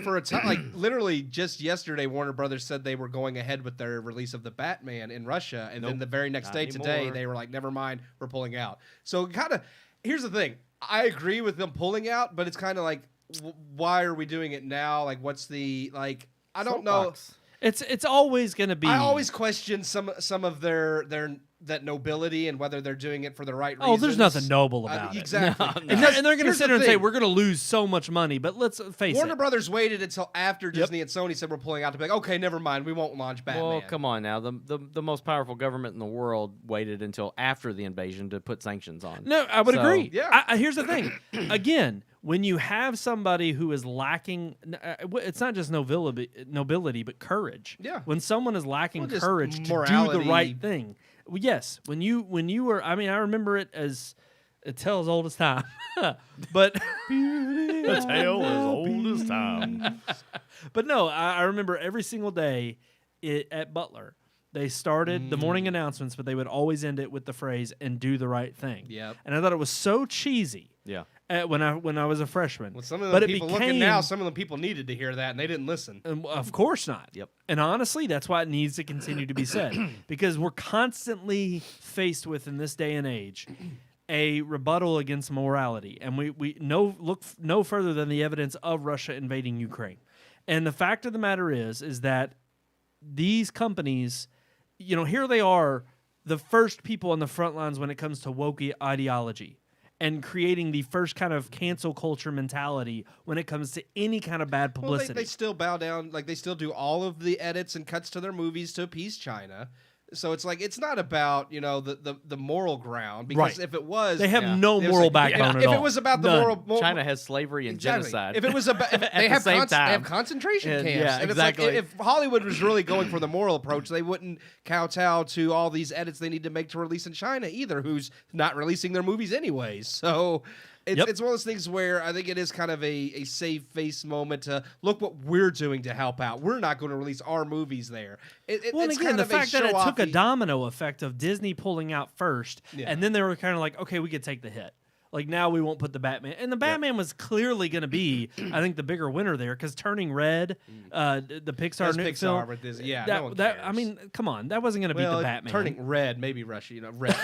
for a time, like literally just yesterday, Warner Brothers said they were going ahead with their release of the Batman in Russia, and then the very next not day, today, anymore. they were like, "Never mind, we're pulling out." So kind of, here's the thing: I agree with them pulling out, but it's kind of like, why are we doing it now? Like, what's the like? I don't know. Soapbox. It's always going to be. I always question some of their that nobility and whether they're doing it for the right reasons. Oh, there's nothing noble about it. Exactly. No, no. And they're going to Here's sit the there and say thing. we're going to lose so much money, but let's face Warner it. Brothers waited until after Disney and Sony said we're pulling out to be like, okay, never mind, we won't launch Batman. Well, come on now. The most powerful government in the world waited until after the invasion to put sanctions on. No, I would So- agree. Yeah. Here's the thing. Again, when you have somebody who is lacking, it's not just nobility, but courage. Yeah. When someone is lacking Well, just courage to do the morality. right thing. Well, yes. When you were, I mean, I remember it as a tale as old as time. But The tale as old as time. But no, I remember every single day at Butler. They started the morning announcements, but they would always end it with the phrase "and do the right thing." Yep. And I thought it was so cheesy Yeah. when I was a freshman. Well, some of the but people looking now, some of the people needed to hear that, and they didn't listen. Of course not. Yep. And honestly, that's why it needs to continue to be said, because we're constantly faced with, in this day and age, a rebuttal against morality, and we look no further than the evidence of Russia invading Ukraine. And the fact of the matter is that these companies, you know, here they are, the first people on the front lines when it comes to woke ideology and creating the first kind of cancel culture mentality when it comes to any kind of bad publicity. Well, they still bow down, like they still do all of the edits and cuts to their movies to appease China. So it's like it's not about the moral ground, because Right. if it was, They have Yeah. no it was moral like- backbone at if all. it was about the None. moral China has slavery and Exactly. genocide. If it was about, if At they the have same they time. have concentration And, camps, yeah, and exactly. it's like if Hollywood was really going for the moral approach, they wouldn't kowtow to all these edits they need to make to release in China either, who's not releasing their movies anyways. So. It's one of those things where I think it is kind of a safe face moment to look what we're doing to help out. We're not going to release our movies there. Well, and It's again, kind the of fact that it took a show-offy- domino effect of Disney pulling out first, Yeah. and then they were kind of like, okay, we could take the hit. Like, now we won't put the Batman. And the Batman was clearly going to be, I think, the bigger winner there, because Turning Red, the Pixar That's new Pixar, film. but this, yeah, that, no one that cares. I mean, come on. That wasn't going to beat well, the Batman. Turning red, maybe Russia, red.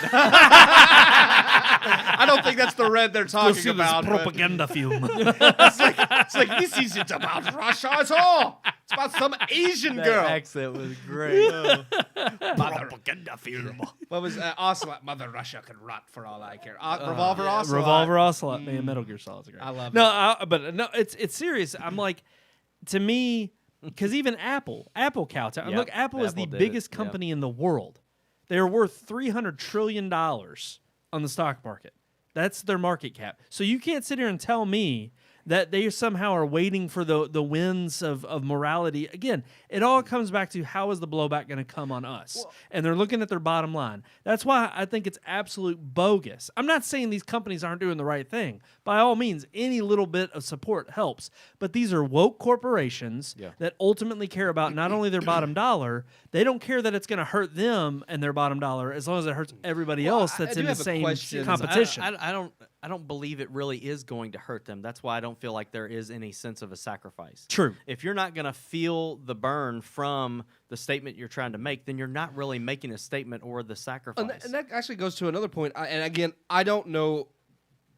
I don't think that's the red they're You'll talking see this about. but propaganda film. it's like this isn't about Russia at all. It's about some Asian that girl. accent was great. propaganda film. What was Ocelot? Mother Russia could rot for all I care. Revolver Ocelot. Revolver Ocelot, man, Metal Gear Solid's great. I love but no, it's serious. I'm like, to me, because even Apple kowtow. Yep, Look, Apple is the Apple did biggest it, yep. company in the world. They are worth $300 trillion on the stock market. That's their market cap. So you can't sit here and tell me that they somehow are waiting for the winds of morality. Again, it all comes back to how is the blowback going to come on us? And they're looking at their bottom line. That's why I think it's absolute bogus. I'm not saying these companies aren't doing the right thing. By all means, any little bit of support helps. But these are woke corporations that ultimately care about not only their bottom dollar, they don't care that it's going to hurt them and their bottom dollar as long as it hurts everybody else I that's do in the have a same question. competition. I don't believe it really is going to hurt them. That's why I don't feel like there is any sense of a sacrifice. True. If you're not going to feel the burn from the statement you're trying to make, then you're not really making a statement or the sacrifice. And that actually goes to another point. And again, I don't know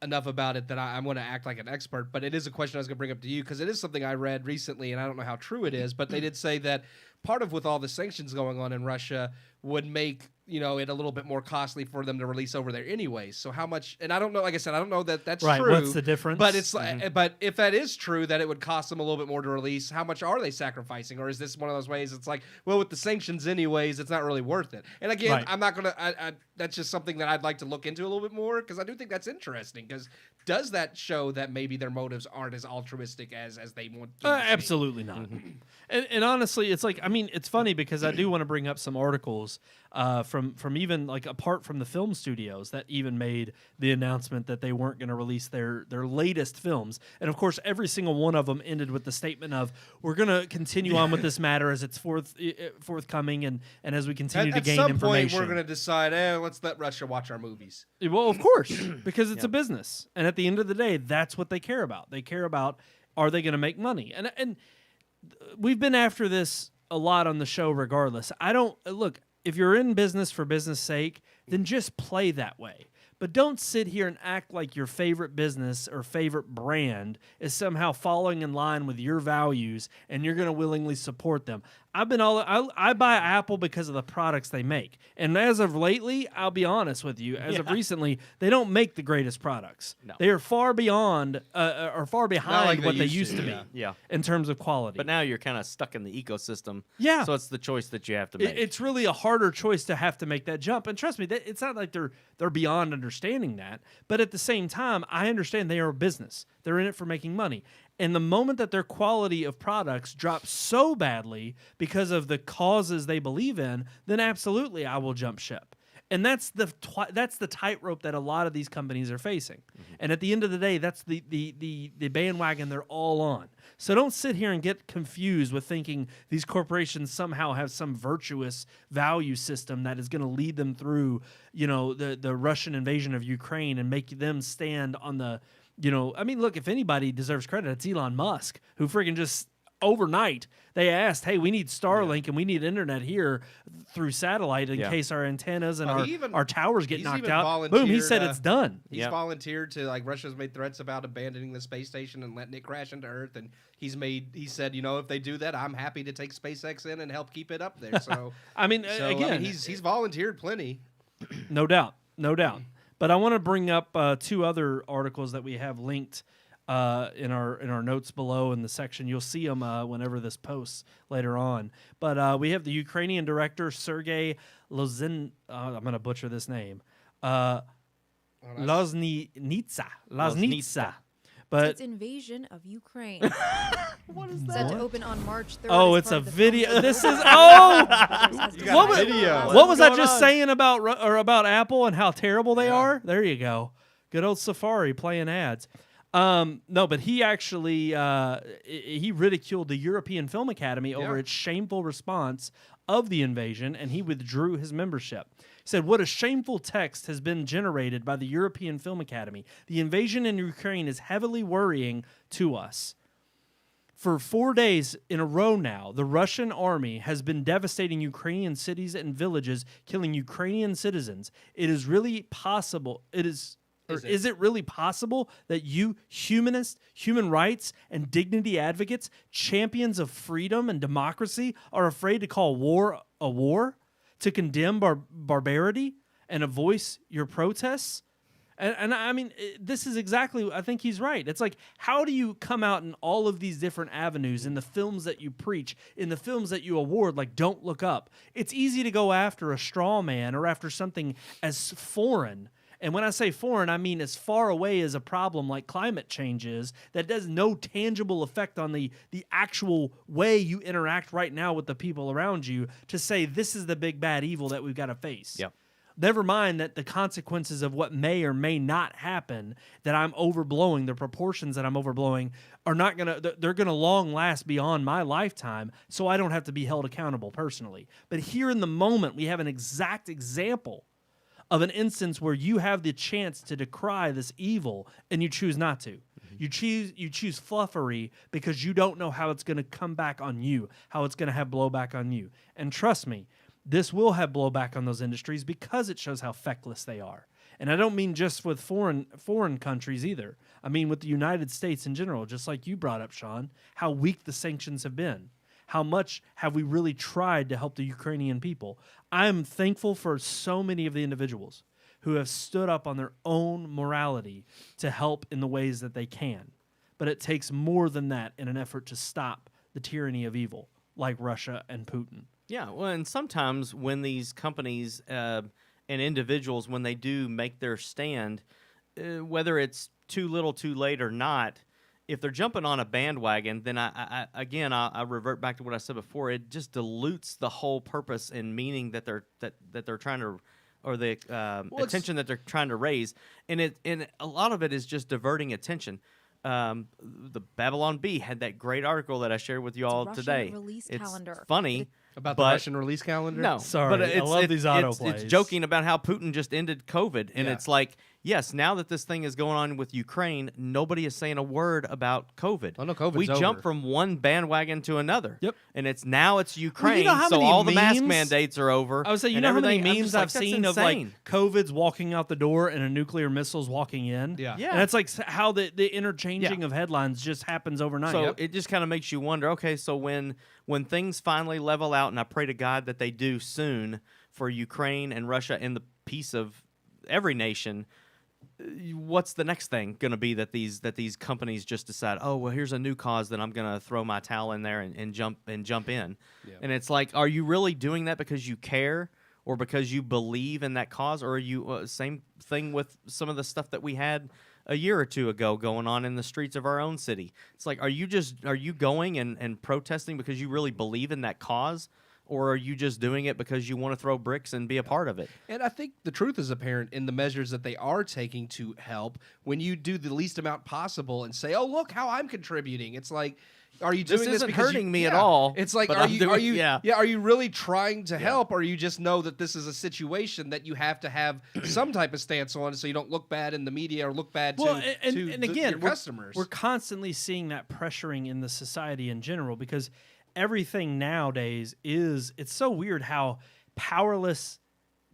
enough about it that I'm going to act like an expert, but it is a question I was going to bring up to you because it is something I read recently, and I don't know how true it is, but they did say that part of with all the sanctions going on in Russia would make it a little bit more costly for them to release over there anyways. So how much? And I don't know. Like I said, I don't know that that's Right, true. what's the difference? But it's but if that is true, that it would cost them a little bit more to release. How much are they sacrificing? Or is this one of those ways? It's like, well, with the sanctions anyways, it's not really worth it. And again, Right. I'm not gonna. That's just something that I'd like to look into a little bit more because I do think that's interesting. Because does that show that maybe their motives aren't as altruistic as they want? To be? Absolutely not. And honestly, it's like, I mean, it's funny because I do want to bring up some articles from even like apart from the film studios that even made the announcement that they weren't going to release their latest films. And of course, every single one of them ended with the statement of, we're going to continue on with this matter as it's forthcoming and as we continue to gain At some information. point, we're going to decide, let's let Russia watch our movies. Well, of course, because it's a business. And at the end of the day, that's what they care about. They care about, are they going to make money? And we've been after this a lot on the show regardless. I don't, look, if you're in business for business sake, then just play that way. But don't sit here and act like your favorite business or favorite brand is somehow falling in line with your values and you're going to willingly support them. I buy Apple because of the products they make. And as of lately, I'll be honest with you, as of recently, they don't make the greatest products. No. They are far beyond or far behind like they what they used used to, to be Yeah. in terms of quality. But now you're kind of stuck in the ecosystem. Yeah. So it's the choice that you have to make. It's really a harder choice to have to make that jump. And trust me, it's not like they're beyond understanding that. But at the same time, I understand they are a business. They're in it for making money. And the moment that their quality of products drops so badly because of the causes they believe in, then absolutely I will jump ship. And that's the tightrope that a lot of these companies are facing. Mm-hmm. And at the end of the day, that's the bandwagon they're all on. So don't sit here and get confused with thinking these corporations somehow have some virtuous value system that is going to lead them through, the Russian invasion of Ukraine and make them stand on the, I mean, look, if anybody deserves credit, it's Elon Musk, who freaking just overnight they asked, hey, we need Starlink and we need internet here through satellite in case our antennas and our towers get he's knocked even out. Boom, he said volunteered, it's done. He's volunteered to, like, Russia's made threats about abandoning the space station and letting it crash into Earth, and he said, if they do that, I'm happy to take SpaceX in and help keep it up there. So I mean, again, he's volunteered plenty. No doubt. But I want to bring up two other articles that we have linked in our notes below in the section. You'll see them whenever this posts later on. But we have the Ukrainian director Sergei Lozin. I'm going to butcher this name. Loznitsa. But It's invasion of Ukraine. What is that? Set to open on March 3rd. oh, as it's part a of the video. film This is Licorice. what was, video. what was I going just on? saying about Apple and how terrible they are? There you go. Good old Safari playing ads. No, but he actually he ridiculed the European Film Academy over its shameful response of the invasion, and he withdrew his membership. He said, "What a shameful text has been generated by the European Film Academy. The invasion in Ukraine is heavily worrying to us. For 4 days in a row now, the Russian army has been devastating Ukrainian cities and villages, killing Ukrainian citizens. It is really possible. Is it really possible that you humanists, human rights, and dignity advocates, champions of freedom and democracy, are afraid to call war a war, to condemn barbarity, and to voice your protests?" And I mean, this is exactly, I think he's right. It's like, how do you come out in all of these different avenues, in the films that you preach, in the films that you award, like Don't Look Up? It's easy to go after a straw man or after something as foreign. And when I say foreign, I mean as far away as a problem like climate change is, that does no tangible effect on the actual way you interact right now with the people around you, to say this is the big bad evil that we've got to face. Yep. Never mind that the consequences of what may or may not happen, that I'm overblowing, the proportions that I'm overblowing are not they're gonna long last beyond my lifetime, so I don't have to be held accountable personally. But here in the moment, we have an exact example of an instance where you have the chance to decry this evil and you choose not to. You choose fluffery because you don't know how it's going to come back on you, how it's going to have blowback on you. And trust me, this will have blowback on those industries because it shows how feckless they are. And I don't mean just with foreign countries either. I mean with the United States in general, just like you brought up, Sean, how weak the sanctions have been. How much have we really tried to help the Ukrainian people? I'm thankful for so many of the individuals who have stood up on their own morality to help in the ways that they can. But it takes more than that in an effort to stop the tyranny of evil, like Russia and Putin. Yeah, well, and sometimes when these companies and individuals, when they do make their stand, whether it's too little too late or not, if they're jumping on a bandwagon, then I revert back to what I said before. It just dilutes the whole purpose and meaning that they're trying to, or the attention that they're trying to raise, and a lot of it is just diverting attention. The Babylon Bee had that great article that I shared with you all Russian today. release It's calendar. funny. About the But- Russian release calendar? No, Sorry, but I love these autoplays. It's joking about how Putin just ended COVID, and Yeah. it's like, yes, now that this thing is going on with Ukraine, nobody is saying a word about COVID. Oh, no, COVID's We over. jump from one bandwagon to another. Yep. And it's Ukraine, how so many all the mask memes- mandates are over. I would say, you and know how many everything. I'm memes just like, I've that's seen of like insane. COVID's walking out the door and a nuclear missile's walking in? Yeah. Yeah. And it's like how the interchanging Yeah. of headlines just happens overnight. So it just kind of makes you wonder, okay, so when things finally level out, and I pray to God that they do soon for Ukraine and Russia and the peace of every nation, what's the next thing going to be that these companies just decide, oh, well, here's a new cause that I'm going to throw my towel in there and jump in. Yeah. And it's like, are you really doing that because you care or because you believe in that cause? Or are you same thing with some of the stuff that we had a year or two ago going on in the streets of our own city? It's like, are you going and protesting because you really believe in that cause? Or are you just doing it because you want to throw bricks and be a part of it? And I think the truth is apparent in the measures that they are taking to help when you do the least amount possible and say, oh, look how I'm contributing. It's like, are you doing This this isn't because hurting me at yeah. all, It's like, but are I'm you doing- yeah. are you really trying to help, or you just know that this is a situation that you have to have some type of stance on so you don't look bad in the media or look bad Well, to and your again, customers. we're constantly seeing that pressuring in the society in general, because everything nowadays it's so weird how powerless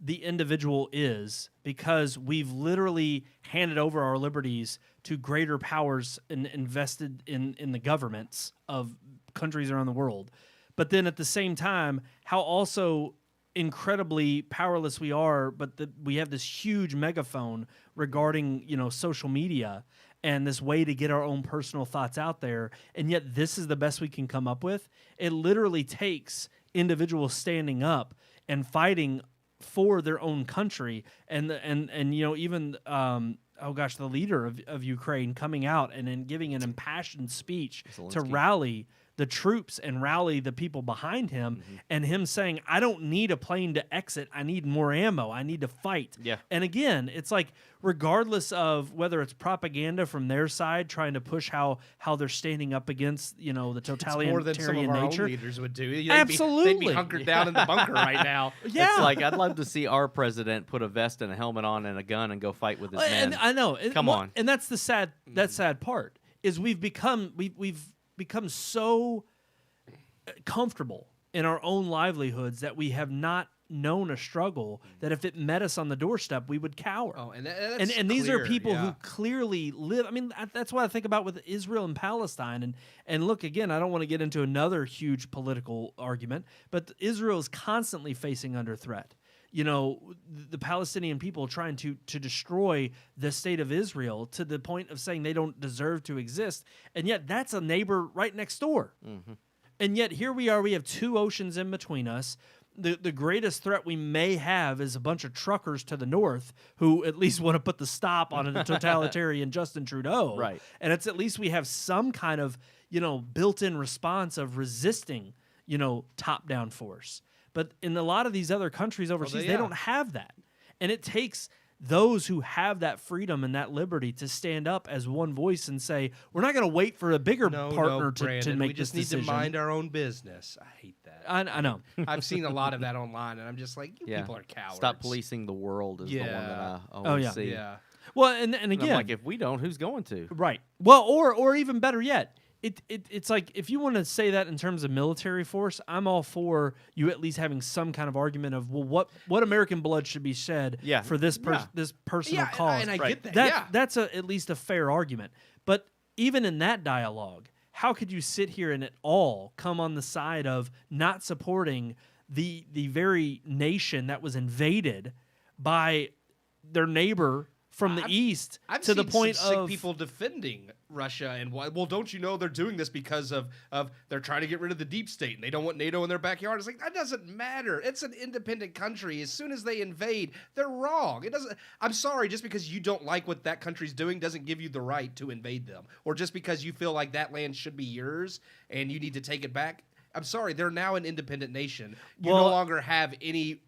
the individual is, because we've literally handed over our liberties to greater powers and invested in the governments of countries around the world. But then at the same time, how also incredibly powerless we are, but we have this huge megaphone regarding social media, and this way to get our own personal thoughts out there, and yet this is the best we can come up with. It literally takes individuals standing up and fighting for their own country, and even the leader of Ukraine coming out and then giving an impassioned speech to rally the troops and rally the people behind him, and him saying, I don't need a plane to exit. I need more ammo. I need to fight. Yeah. And again, it's like, regardless of whether it's propaganda from their side trying to push how they're standing up against, the totalitarian more than some of our nature. own leaders would do. Absolutely. They'd be hunkered down in the bunker right now. Yeah. It's like, I'd love to see our president put a vest and a helmet on and a gun and go fight with his men. And I know. Come on. And that's the sad part, is we've become so comfortable in our own livelihoods that we have not known a struggle that if it met us on the doorstep, we would cower. Oh, and these are clear, people yeah. who clearly live. I mean, that's what I think about with Israel and Palestine. And look, again, I don't want to get into another huge political argument, but Israel is constantly facing under threat. The Palestinian people trying to destroy the state of Israel to the point of saying they don't deserve to exist. And yet that's a neighbor right next door. Mm-hmm. And yet here we are, we have two oceans in between us. The greatest threat we may have is a bunch of truckers to the north who at least want to put the stop on a totalitarian Justin Trudeau. Right. And it's at least we have some kind of, built-in response of resisting, top-down force. But in a lot of these other countries overseas, they don't have that. And it takes those who have that freedom and that liberty to stand up as one voice and say, we're not going to wait for a bigger partner to make we just this decision. need to mind our own business. I hate that. I know. I've seen a lot of that online, and I'm just like, you people are cowards. Stop policing the world is the one that I always see. Yeah. Well, and again, And I'm like, if we don't, who's going to? Right. Well, or even better yet, it's like, if you want to say that in terms of military force, I'm all for you at least having some kind of argument of, well, what American blood should be shed for this personal cause. And I get that. That's at least a fair argument. But even in that dialogue, how could you sit here and at all come on the side of not supporting the very nation that was invaded by their neighbor from the east to the point some of sick people defending Russia and why? Well, don't you know they're doing this because of they're trying to get rid of the deep state and they don't want NATO in their backyard? It's like, that doesn't matter. It's an independent country. As soon as they invade, they're wrong. It doesn't. I'm sorry, just because you don't like what that country's doing doesn't give you the right to invade them, or just because you feel like that land should be yours and you need to take it back. I'm sorry, they're now an independent nation. You no longer have any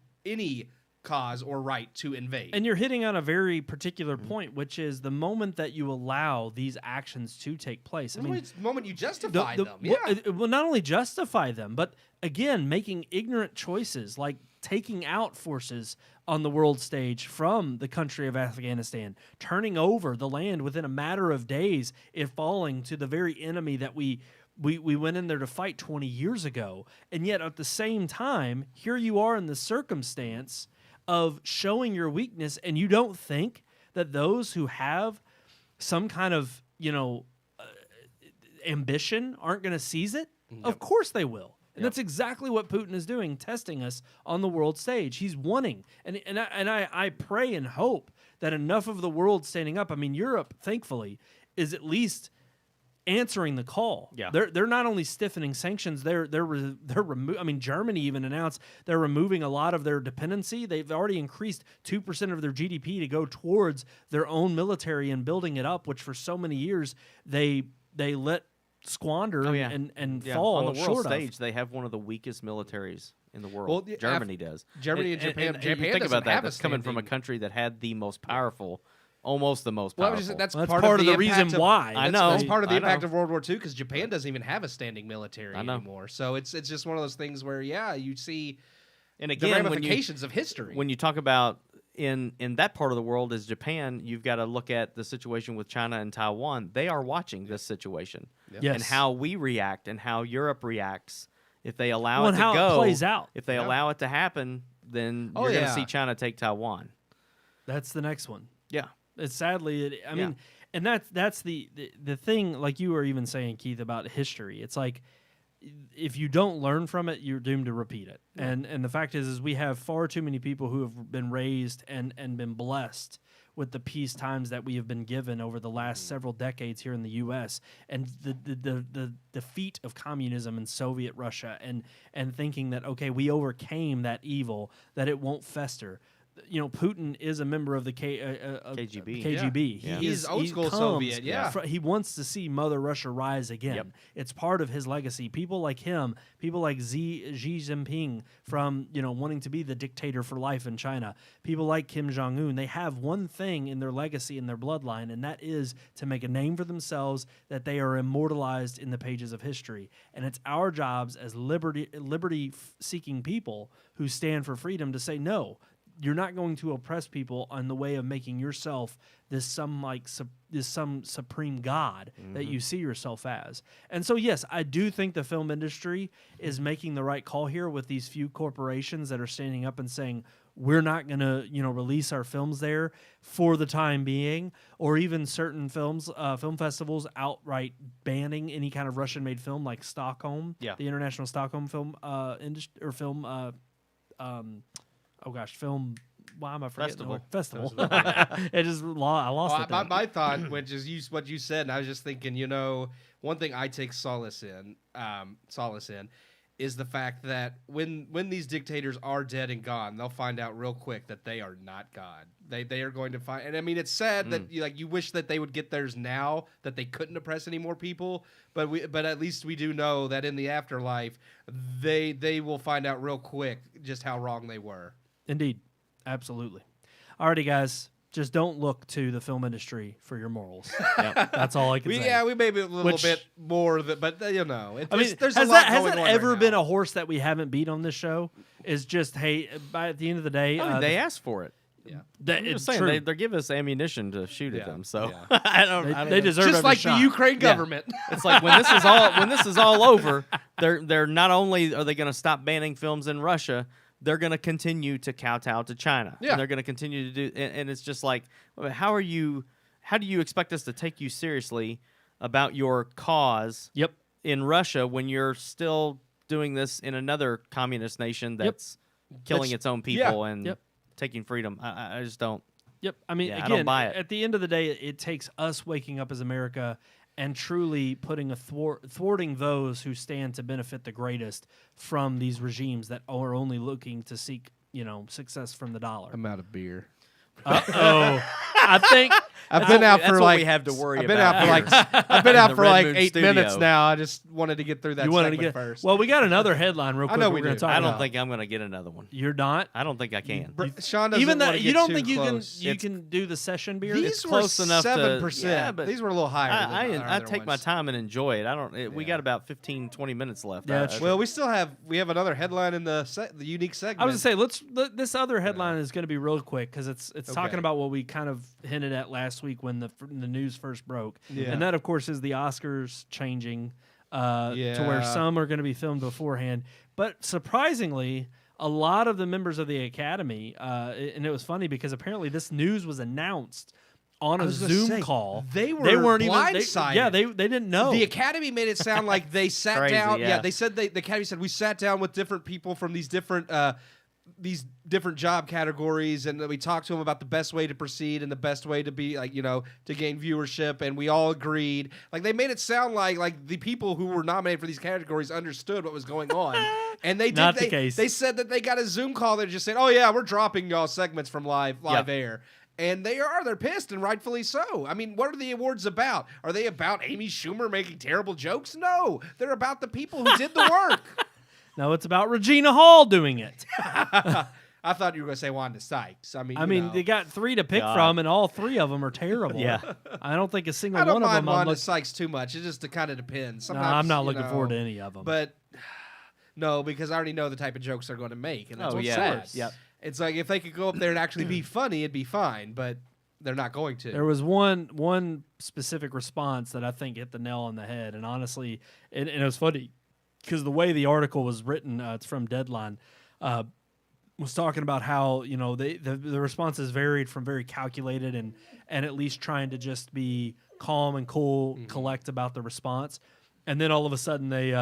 cause or right to invade. And you're hitting on a very particular point, which is the moment that you allow these actions to take place. I mean, it's the moment you justify them. Yeah. Well, not only justify them, but again, making ignorant choices like taking out forces on the world stage from the country of Afghanistan, turning over the land within a matter of days, it falling to the very enemy that we went in there to fight 20 years ago. And yet at the same time, here you are in the circumstance of showing your weakness, and you don't think that those who have some kind of, ambition aren't going to seize it? Yep. Of course they will. And that's exactly what Putin is doing, testing us on the world stage. He's wanting, and I pray and hope that enough of the world standing up. I mean, Europe, thankfully, is at least answering the call. Yeah. They're not only stiffening sanctions, they're I mean, Germany even announced they're removing a lot of their dependency. They've already increased 2% of their GDP to go towards their own military and building it up, which for so many years they let squander and fall on the world short stage. of. They have one of the weakest militaries in the world. Well, Germany does. Germany and Japan. And Japan you think doesn't about that. have That's a coming from a standing- country that had the most powerful. Almost the most Well, powerful. that's Well, part of the reason impact of- why. I know. That's part of the I impact know. of World War II, because Japan doesn't even have a standing military I know. anymore. So it's just one of those things where you see and the again, ramifications of history. when you talk about in that part of the world as Japan, you've got to look at the situation with China and Taiwan. They are watching this situation Yes. and how we react and how Europe reacts. If they allow it and to how go, it plays out. if they allow it to happen, then Oh, you're going to yeah. see China take Taiwan. That's the next one. Yeah. It's sadly, I mean, and that's the thing, like you were even saying, Keith, about history. It's like, if you don't learn from it, you're doomed to repeat it. And the fact is we have far too many people who have been raised and been blessed with the peace times that we have been given over the last several decades here in the U.S. and the defeat of communism in Soviet Russia and thinking that, okay, we overcame that evil, that it won't fester. You know, Putin is a member of the KGB. KGB. Yeah. He's old school Soviet, He wants to see Mother Russia rise again. Yep. It's part of his legacy. People like him, people like Xi Jinping from, wanting to be the dictator for life in China, people like Kim Jong-un, they have one thing in their legacy, in their bloodline, and that is to make a name for themselves, that they are immortalized in the pages of history. And it's our jobs as liberty-seeking people who stand for freedom to say, no, you're not going to oppress people on the way of making yourself this some supreme God that you see yourself as. And so, yes, I do think the film industry is making the right call here with these few corporations that are standing up and saying, we're not going to, release our films there for the time being, or even certain film festivals outright banning any kind of Russian-made film like Stockholm, the International Stockholm Film film. Why am I forgetting? Festival. It just I lost it. My thought, which is what you said, and I was just thinking, one thing I take solace in, is the fact that when these dictators are dead and gone, they'll find out real quick that they are not God. They are going to find, and I mean, it's sad that you wish that they would get theirs now, that they couldn't oppress any more people. But at least we do know that in the afterlife, they will find out real quick just how wrong they were. Indeed. Absolutely. Alrighty, guys. Just don't look to the film industry for your morals. That's all I can say. Yeah, we may be a little bit more, but there's a lot has going that on ever right been now. a horse that we haven't beat on this show? Is just, hey, at the end of the day, They asked for it. Yeah, I'm just saying they're giving us ammunition to shoot at them. So I don't. They deserve just every like shot. the Ukraine government. It's like when this is all over, they're not only are they going to stop banning films in Russia, they're going to continue to kowtow to China. Yeah. And they're going to continue to do, and it's just like, how do you expect us to take you seriously about your cause in Russia when you're still doing this in another communist nation that's killing its own people and taking freedom? I just don't. Yep. I mean, I don't buy it. At the end of the day, it takes us waking up as America and truly putting thwarting those who stand to benefit the greatest from these regimes that are only looking to seek, success from the dollar. I'm out of beer. Uh-oh. I think I've been out that's for what like we have to worry I've been about out for here. like I've been out The for Red like Moon 8 Studio. minutes now. I just wanted to get through that you wanted to segment get first. Well, we got another headline real quick. know we're we going do. to talk I don't about. think I'm going to get another one. You're not. I don't think I can. Sean doesn't Even wanna that get you don't too think you close. can do the session beer. These It's were close enough to- 7%. Yeah, but These were a little higher. than our I other take my ones. time and enjoy it. I don't. We Yeah. got about 15, 20 minutes left. Yeah, that's Well, we have another headline in the unique segment. I was going to say this other headline is going to be real quick because it's talking Okay. about what we kind of hinted at last week when the news first broke, Yeah. and that of course is the Oscars changing to where Yeah. some are going to be filmed beforehand, but surprisingly, a lot of the members of the Academy, and it was funny because apparently this news was announced on I a was gonna Zoom say, call. they weren't blindsided. even. They didn't know. The Academy made it sound like they sat Crazy, down. yeah. They said the Academy said we sat down with different people from these different job categories, and we talked to them about the best way to proceed and the best way to be to gain viewership, and we all agreed. Like they made it sound like the people who were nominated for these categories understood what was going on, and they did. Not the case. They said that they got a Zoom call that just said, "Oh yeah, we're dropping y'all segments from live air." And they're pissed, and rightfully so. I mean, what are the awards about? Are they about Amy Schumer making terrible jokes? No, they're about the people who did the work. No, it's about Regina Hall doing it. I thought you were going to say Wanda Sykes. I mean, They got 3 to pick God. from, and all 3 of them are terrible. Yeah. I don't think a single I don't one of mind them. Wanda Sykes too much. It just kind of depends. No, Sometimes, I'm not looking forward to any of them. But no, because I already know the type of jokes they're going to make, and that's Oh, what's yeah. sad. Of course. Yep. It's like if they could go up there and actually be funny, it'd be fine. But they're not going to. There was one specific response that I think hit the nail on the head, and honestly, and it was funny because the way the article was written, it's from Deadline, was talking about how the responses varied from very calculated and at least trying to just be calm and cool, collect about the response, and then all of a sudden they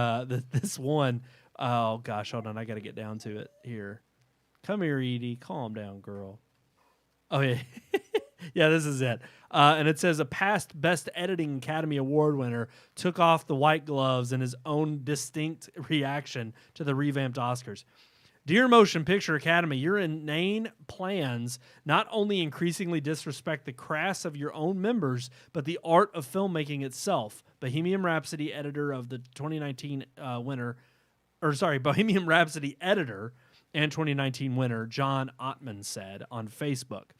this one, oh gosh, hold on, I got to get down to it here. Come here, Edie, calm down, girl. Oh yeah. Yeah, this is it. And it says a past Best Editing Academy Award winner took off the white gloves in his own distinct reaction to the revamped Oscars. Dear Motion Picture Academy, your inane plans not only increasingly disrespect the crafts of your own members, but the art of filmmaking itself. Bohemian Rhapsody editor of the 2019 Bohemian Rhapsody editor and 2019 winner John Ottman said on Facebook.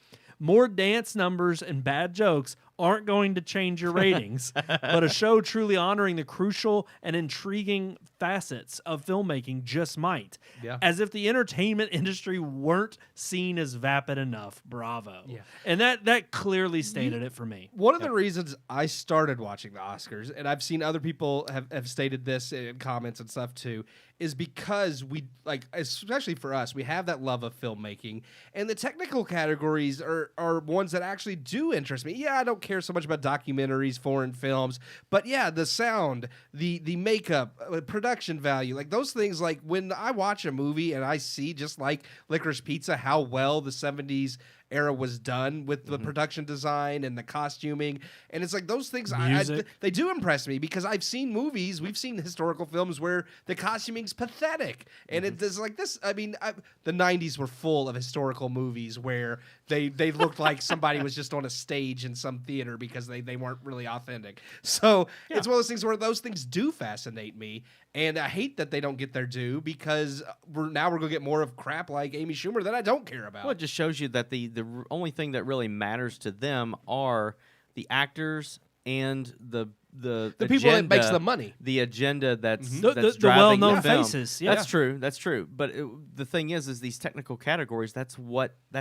More dance numbers and bad jokes aren't going to change your ratings, but a show truly honoring the crucial and intriguing facets of filmmaking just might. Yeah. As if the entertainment industry weren't seen as vapid enough. Bravo. Yeah. And that clearly stated it for me. One of the reasons I started watching the Oscars, and I've seen other people have stated this in comments and stuff too, is because we, like, especially for us, we have that love of filmmaking, and the technical categories are ones that actually do interest me. Yeah, I don't care so much about documentaries, foreign films, but yeah, the sound, the makeup, production value, like those things. Like when I watch a movie and I see, just like Licorice Pizza, how well the 70s era was done with the production design and the costuming, and it's like those things they do impress me, because I've seen movies, we've seen historical films where the costuming's pathetic, and it's like this. I mean, the 90s were full of historical movies where they looked like somebody was just on a stage in some theater because they weren't really authentic. So it's one of those things where those things do fascinate me, and I hate that they don't get their due, because we're gonna get more of crap like Amy Schumer that I don't care about. Well, it just shows you that the only thing that really matters to them are the actors and the people that makes the money. the agenda that's The driving well-known the film. faces, yeah. That's true. But the thing is these technical categories. That's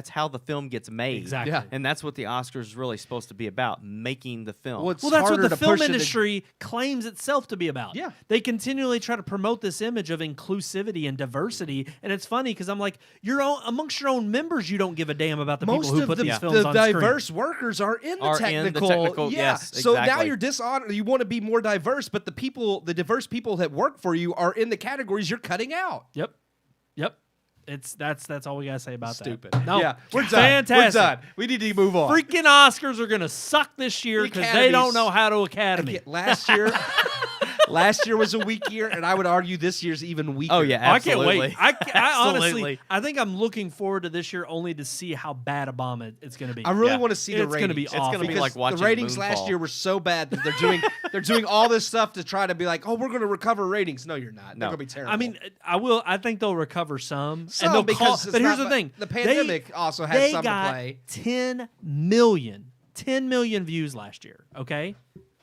how the film gets made. Exactly. Yeah. And that's what the Oscars is really supposed to be about: making the film. Well, it's Well, that's what harder the to film push it industry claims itself to be about. Yeah. They continually try to promote this image of inclusivity and diversity, and it's funny because I'm like, amongst your own members, you don't give a damn about the Most people who of put the, these films the on screen. diverse workers are in the Are in the technical. technical, yeah. yes, So now exactly. you're dishonored. You want to be more diverse, but the diverse people that work for you are in the categories you're cutting out. Yep. That's all we gotta say about Stupid. that. No, Yeah, we're done. Fantastic. We're done. We need to move on. Freaking Oscars are gonna suck this year The because they don't Academies- know how to Academy. Last year was a weak year, and I would argue this year's even weaker. Oh, yeah. I can't wait. Absolutely. I honestly, Absolutely. I think I'm looking forward to this year only to see how bad a bomb it's going to be. I really Yeah. want to see the It's ratings. gonna be awful. gonna be Because like watching the ratings Moonfall. last year were so bad that they're doing all this stuff to try to be like, oh, we're going to recover ratings. No, you're not. They're No. going to be terrible. I mean, I think they'll recover some. Some, and they'll because it's but here's not the thing: the pandemic also has they some to got play. 10 million views last year. Okay.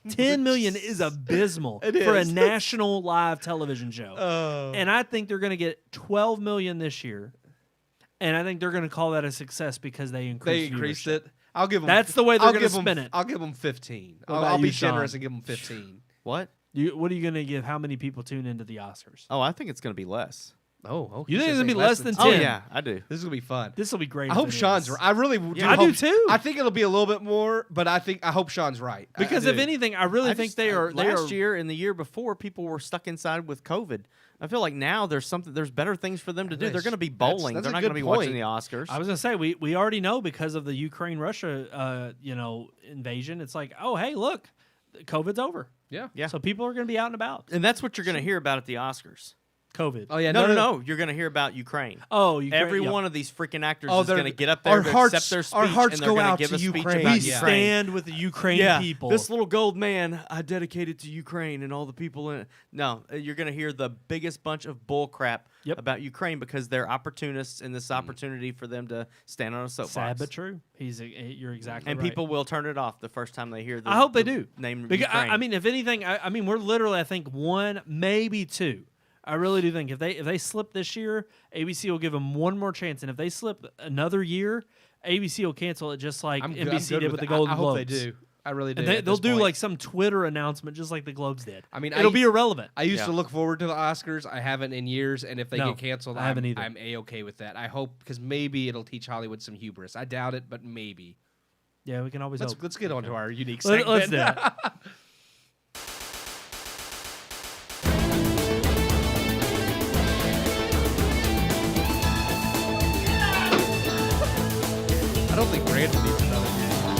10 million is abysmal It for a is. national live television show. Oh. And I think they're going to get 12 million this year. And I think they're going to call that a success because they Increased viewership. it. I'll give them. That's the way they're I'll gonna give them- spin it. I'll give them 15. What I'll about be you, Sean? generous and give them 15. What? What are you going to give? How many people tune into the Oscars? Oh, I think it's going to be less. Oh, okay. You think it's So gonna be say less than Oh 10? yeah, I do. This is gonna be fun. This will be great. I if hope it Sean's is. right. I really Yeah. I do hope- too. I think it'll be a little bit more, but I hope Sean's right. I Because do. if anything, I really think they are. Last year and the year before, people were stuck inside with COVID. I feel like now there's better things for them to do. They're going to be bowling. that's They're a not good going to be watching point. the Oscars. I was gonna say we already know because of the Ukraine-Russia invasion. It's like, oh hey, look, COVID's over. yeah. Yeah. So people are gonna be out and about. And that's what you're going to hear about at the Oscars. COVID. Oh yeah. No. You're going to hear about Ukraine. Oh, Ukraine, Every yep. one of these freaking actors Oh, is they're- going to get up our there to hearts- accept their speech, our hearts and they're go going out to give to a speech Ukraine. about We Ukraine. stand with the Ukraine people. This little gold man, I dedicated to Ukraine and all the people in it. No, you're going to hear the biggest bunch of bull crap Yep. about Ukraine because they're opportunists and this opportunity for them to stand on a soapbox. Sad but true. You're exactly And right. people will turn it off the first time they hear the I hope they the do. name Because Ukraine. I mean, if anything, I mean, we're literally, I think, one, maybe two. I really do think if they slip this year, ABC will give them one more chance, and if they slip another year, ABC will cancel it just like I'm NBC good did with it. the Golden I hope Globes. they do. I really do. And at they'll this do point. like some Twitter announcement just like the Globes did. I mean, it'll be irrelevant. I used Yeah. to look forward to the Oscars. I haven't in years, and if they No, get canceled, I haven't either. I'm a-okay with that. I hope because maybe it'll teach Hollywood some hubris. I doubt it, but maybe. Yeah, we can always hope. Let's get on to our unique segment. Let's do it. I don't think Brandon needs another.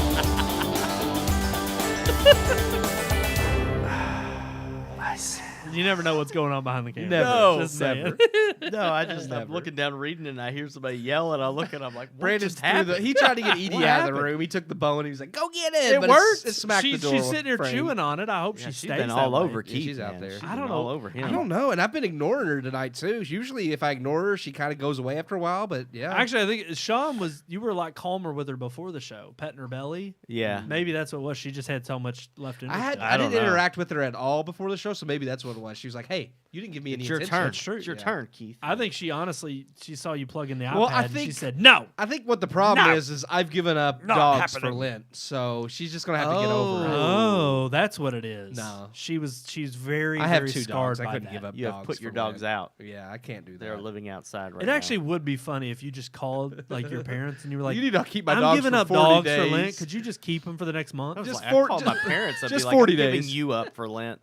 You never know what's going on behind the camera. No, Just saying. never. No, I'm looking down reading and I hear somebody yell and I look and I'm like, what Brandon just happened? he tried to get Edie What out of the happened? room. He took the bone and he was like, "Go get it." It But worked. It smacked the door. She's sitting there frame. chewing on it. I hope Yeah, she she's stays been that all way. over Yeah, Keith. she's out man. there. She's I don't been know. all over him. I don't know, and I've been ignoring her tonight too. Usually, if I ignore her, she kind of goes away after a while. But yeah, Actually, I think Sean you were like calmer with her before the show, petting her belly. Yeah. Maybe that's what it was. She just had so much left in her. I still. I didn't don't know. interact with her at all before the show, so maybe that's what it was. She was like, "Hey, you didn't give me any It's your attention." turn. That's true. It's your Yeah. turn, Keith. I think she honestly saw you plug in the Well, iPad I and she think- said no. I think what the problem No. is I've given up Not dogs for happening. Lent, so she's just gonna have to get over it. Oh, that's what it is. No. she's very I have very 2 scarred dogs. I by couldn't that. give up. You have dogs put your for dogs Lent. out. Yeah, I can't do that. They're living outside right It now. actually would be funny if you just called like your parents and you were like, you need to keep my I'm dogs giving for up 40 dogs days. for Lent. Could you just keep them for the next month? I was just like, four- I called just- my parents. I'd just be like, 40 I'm giving days. you up for Lent.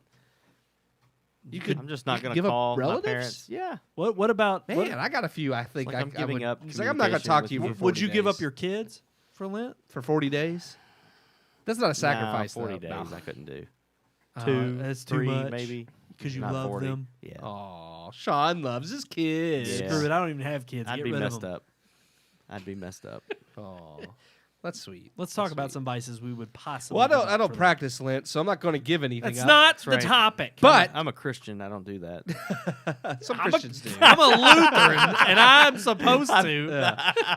You could. I'm just not going to give up call my relatives? parents. Yeah. What about Man, what, I got a few. I think Like I, I'm giving would, up He's like, I'm not gonna communication talk with to you you. for 40 would you give days. up your kids for Lent? for 40 days? That's not a sacrifice. 40 though. days No. I couldn't do. That's too 3 much. maybe. Because you Not love 40. them. Yeah. Oh, Sean loves his kids. Yeah. Screw it. I don't even have kids. I'd Get be rid messed of them. up. I'd be messed up. Oh, that's sweet. Let's talk That's about sweet. some vices we would possibly. Well, give up I don't for practice Lent, so I'm not going to give anything Lent. That's up. not the right. topic. But I'm a Christian. I don't do that. some I'm Christians do. I'm a Lutheran, and I'm supposed to.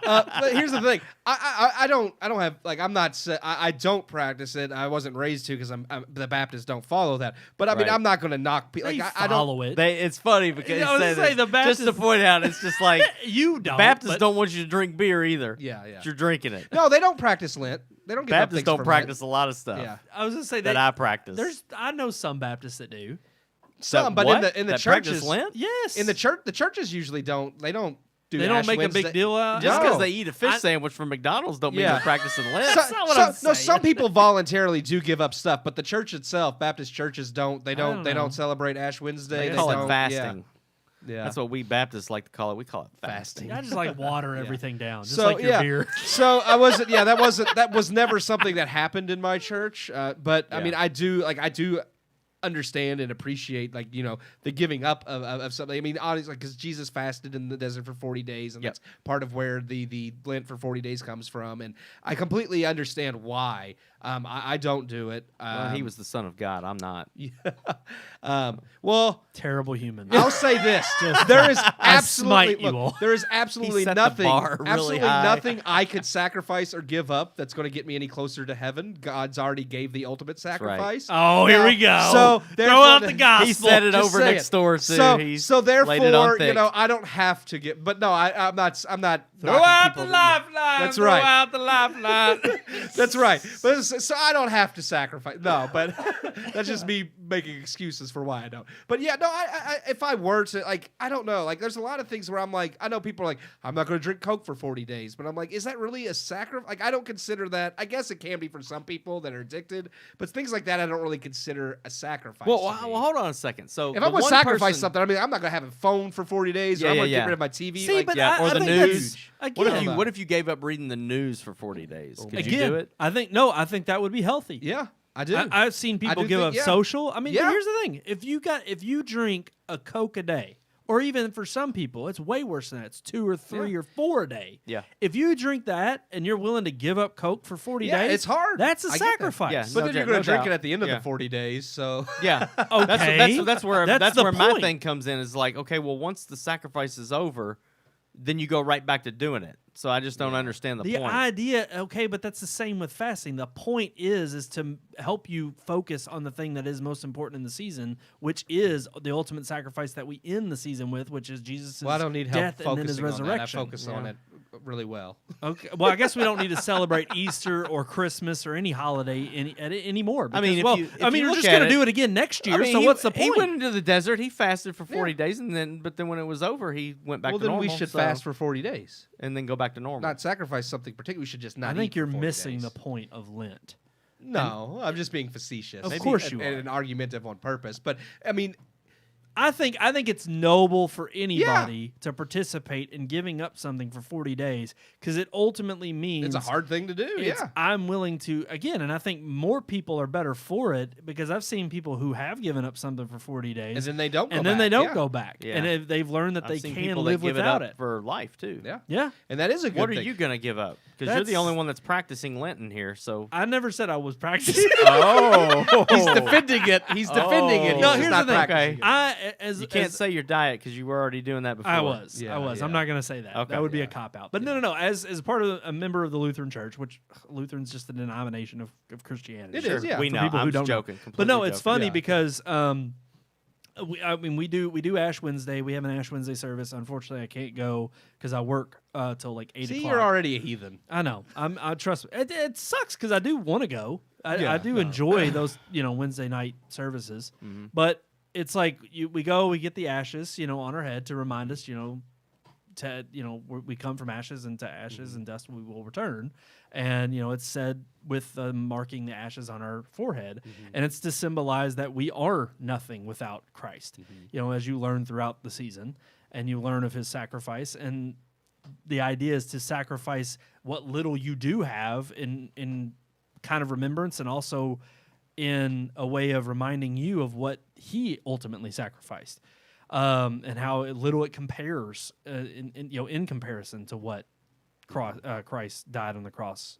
But here's the thing. I don't have like I'm not I don't practice it. I wasn't raised to because the Baptists don't follow that. But I mean Right. I'm not going to knock people. They Like I don't. follow it. It's funny because I was it says gonna say, it. the just to Baptists- point out, it's just like You don't. Baptists but don't want you to drink beer either. Yeah, yeah. You're drinking it. No, they don't practice Lent. They don't give up Baptists things don't for practice a lot of stuff Lent. Yeah, I was gonna say that I practice. I know some Baptists that do. some, but What? in the That practice churches, Lent? Yes. in the churches usually don't. They don't do. they don't Ash make a Wednesday. big deal out. Just No. because they eat a fish I- sandwich from McDonald's don't mean Yeah. they're practicing Lent. That's not what I'm No, saying. some people voluntarily do give up stuff, but the church itself, Baptist churches don't. They don't don't. They know. don't celebrate Ash Wednesday. they call don't, it fasting. Yeah. That's what we Baptists like to call it. We call it Fasting. fasting. I just like water everything down, just So like your yeah, beer. so I wasn't. Yeah, that was never something that happened in my church. But I Yeah. mean, I do understand and appreciate the giving up of something. I mean, honestly, because Jesus fasted in the desert for 40 days, and Yep. that's part of where the Lent for 40 days comes from. And I completely understand why. I don't do it. Well, he was the son of God. I'm not. Well, Terrible human. I'll say this: there is absolutely smite you all. there is absolutely set the nothing, bar really absolutely high. nothing I could sacrifice or give up that's going to get me any closer to heaven. God's already gave the ultimate right. sacrifice. Oh, here we go. So throw therefore out the- the gospel. He said it Just over saying. next door too. So laid it on therefore, thick. I don't have to get. But no, I'm not. Throw knocking out people the that- lifeline. That's throw right. out the lifeline. That's right. But so I don't have to sacrifice. No, but that's just me making excuses for why I don't. But yeah, no. I if I were to I don't know. Like, there's a lot of things where I'm like, I know people are like, I'm not going to drink Coke for 40 days, but I'm like, is that really a sacrifice? Like, I don't consider that. I guess it can be for some people that are addicted, but things like that I don't really consider a sacrifice. well, to me. well, hold on a second. So If the I'm going to one sacrifice person- something, I mean, I'm not going to have a phone for 40 days, or Yeah, I'm going to yeah, get yeah. rid of my TV. See, like, but Yeah, I or the think that's- news. Again, What if you gave up reading the news for 40 days? Could again, you do it? I think that would be healthy. yeah, I do. I've seen people do give think- up yeah. social. I mean, Yeah. here's the thing: if you drink a Coke a day, or even for some people, it's way worse than that. It's 2 or 3 or 4 a day. Yeah. If you drink that and you're willing to give up Coke for 40 Yeah, days, it's hard. That's a I get that. sacrifice. Yeah, but no then you're doubt, going no to drink doubt. it at the end of Yeah. the 40 days, so Yeah. Okay. That's where That's the my point. thing comes in. Is like, okay, well, once the sacrifice is over, then you go right back to doing it. So I just don't understand the The point. idea, okay, but that's the same with fasting. The point is to help you focus on the thing that is most important in the season, which is the ultimate sacrifice that we end the season with, which is Jesus' well, I don't need help death and then his focusing on that. I resurrection. focus on it really well. Okay, well, I guess we don't need to celebrate Easter or Christmas or any holiday anymore. I mean, because, if we're you just look going at to do it- it again next year. I mean, so what's the He point? went into the desert. He fasted for 40 days, but then when it was over, he went back Well, to then normal. we should so- fast for 40 days. and then go back to normal. Not sacrifice something particular. We should just not I think eat for you're 40 missing days. the point of Lent. No, I'm just being facetious. Of course you and are. an argumentative on purpose. But I mean, I think it's noble for anybody to participate in giving up something for 40 days because it ultimately means It's a hard thing to do. Yeah. I'm willing to again, and I think more people are better for it because I've seen people who have given up something for 40 days And then they don't go and then back. they don't Yeah. go back, Yeah. and they've learned that I've they seen can people live that give without it up it. for life too. Yeah. Yeah, And that is a good What are thing. you gonna give up? Because you're the only That's- one that's practicing Lenten here. So I never said I was practicing. He's defending it. He's defending it. He's No, just here's not the thing. practicing it. you can't say your diet because you were already doing that before. I was. Yeah, I was. I'm yeah. not going to say that. Okay. That would be a cop out. But no. As part of a member of the Lutheran Church, which Lutheran's just a denomination of Christianity. It is, yeah. We For know. people who I'm don't know. joking. But no, completely it's joking. funny Yeah. because we do Ash Wednesday. We have an Ash Wednesday service. Unfortunately, I can't go because I work till like 8 See, o'clock. you're already a heathen. I know. I trust me. It sucks because I do want to go. Yeah, I do no. enjoy those Wednesday night services, but it's like we go, we get the ashes on our head to remind us we come from ashes and to ashes and dust we will return, and it's said with marking the ashes on our forehead, and it's to symbolize that we are nothing without Christ. As you learn throughout the season, and you learn of His sacrifice, and the idea is to sacrifice what little you do have in kind of remembrance, and also in a way of reminding you of what He ultimately sacrificed, and how little it compares in comparison to what Christ died on the cross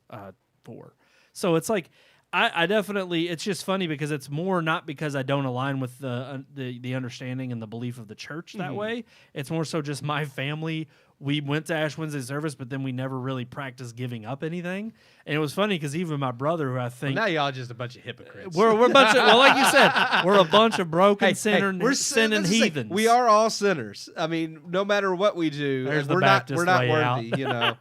for. So it's like I definitely, it's just funny because it's more not because I don't align with the understanding and the belief of the church that way. It's more so just my family. We went to Ash Wednesday service, but then we never really practiced giving up anything. And it was funny because even my brother, who I think Now y'all just a bunch of hypocrites. we're a bunch of, well, like you said, we're a bunch of broken sinning sinning heathens. We are all sinners. I mean, no matter what we do, There's the we're Baptist not way worthy.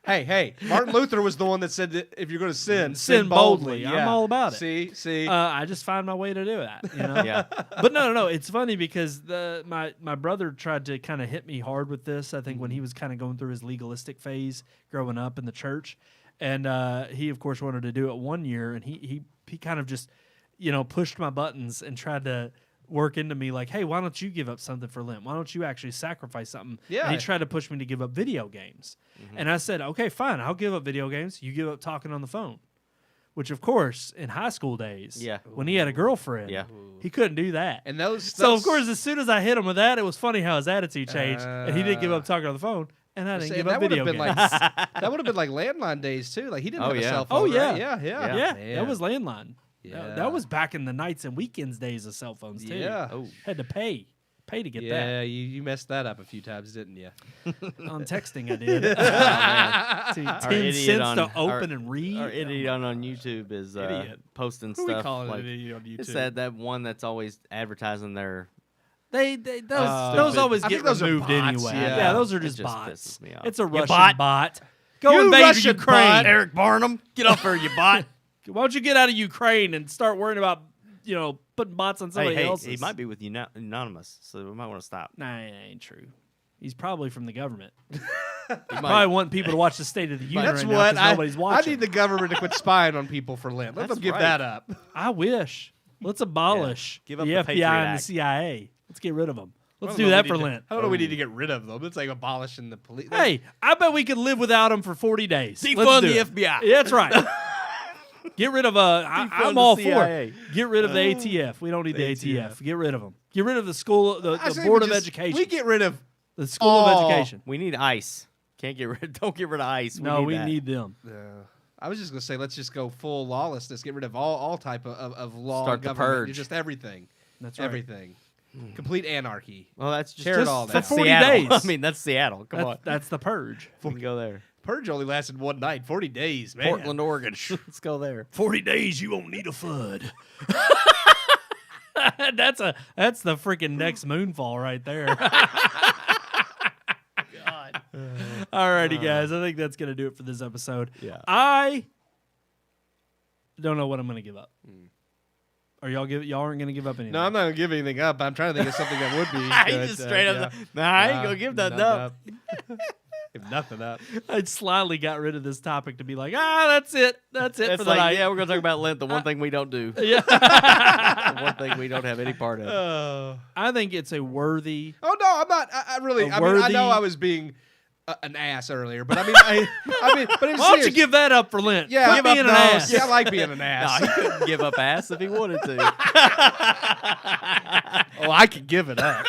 Hey, Martin Luther was the one that said that if you're going to sin boldly. Yeah. I'm all about it. See. I just find my way to do that. Yeah. But no. It's funny because my brother tried to kind of hit me hard with this. I think when he was kind of going through his legalistic phase growing up in the church, and he of course wanted to do it one year, and he kind of just pushed my buttons and tried to work into me like, hey, why don't you give up something for Lent? Why don't you actually sacrifice something? Yeah. And he tried to push me to give up video games. And I said, okay, fine, I'll give up video games. You give up talking on the phone. Which, of course, in high school days, Yeah. when he had a girlfriend, Yeah. he couldn't do that. And those. So, of course, as soon as I hit him with that, it was funny how his attitude changed. And he didn't give up talking on the phone. And I didn't give up that would video have been games. like that would have been like landline days too. Like he didn't Oh, have a yeah. cell phone. Oh, yeah. right? yeah. yeah, Man. that was landline. Yeah. That was back in the nights and weekends days of cell phones, too. Yeah. Oh. Had to pay to get Yeah, you messed that up a few times, didn't you? that. On texting, I did. Our 10 idiot cents on- to our- open and read. Our idiot on YouTube is Idiot. posting Who we stuff. calling like, an idiot on YouTube? It's that one that's always advertising their. Those Stupid. always I get think those are removed bots, anyway. yeah. Those are It just just bots. pisses me off. It's a You Russian bot. Go You invade Russian Ukraine. bot. Eric Barnum, get off her, you bot. Why don't you get out of Ukraine and start worrying about putting bots on somebody hey, else's? he might be with anonymous, so we might want to stop. Nah, it ain't true. He's probably from the government. He Probably might, want people to watch the State of the Union That's right now what 'cause nobody's I watching. need the government to quit spying on people for Lent. Let That's them give right. that up. I wish. Let's abolish Give up the the FBI Patriot and the Act. CIA. Let's get rid of them. Let's I do don't know that we for need to- Lent. I don't know. We need to get rid of them. It's like abolishing the police. Hey, I bet we could live without them for 40 days. Let's defund do the it. FBI. Yeah, that's right. Get rid of Defund I'm the all for CIA. it. Get rid of the ATF. We don't need the ATF. ATF. Get rid of them. Get rid of the school, the I say Board we of just- Education. We get rid of. the School all- of Education. We need ICE. Don't get rid of ICE. We that. need them. I was just gonna say, let's just go full lawlessness. Get rid of all type of law. Start and the government. purge. Just everything. That's right. Everything. Complete anarchy. Well, that's just Tear it all down. that's For 40 Seattle. days. I mean, that's Seattle. Come on, That's the purge. we can go there. Purge only lasted one night. 40 days, man. Portland, Oregon. Let's go there. 40 days, you won't need a FUD. that's the freaking next moonfall right there. God. Alrighty, guys. I think that's gonna do it for this episode. Yeah. I don't know what I'm gonna give up. Or y'all aren't gonna give up anything? No, I'm not gonna give anything up. I'm trying to think of something that would be. He just straight up. Nah, I ain't gonna give nothing up. If nothing up. I slyly got rid of this topic to be like, that's it. That's it It's for the like, night. yeah, we're gonna talk about Lent, the one thing we don't do, Yeah. the one thing we don't have any part of. I think it's a worthy. Oh no, I'm not. I really. A I mean, I worthy- know I was being an ass earlier, but I mean, but it's Why don't you give that up for Lent? Yeah, Quit being an ass. Yeah, I like being an ass. No, he couldn't give up ass if he wanted to. Oh, I could give it up.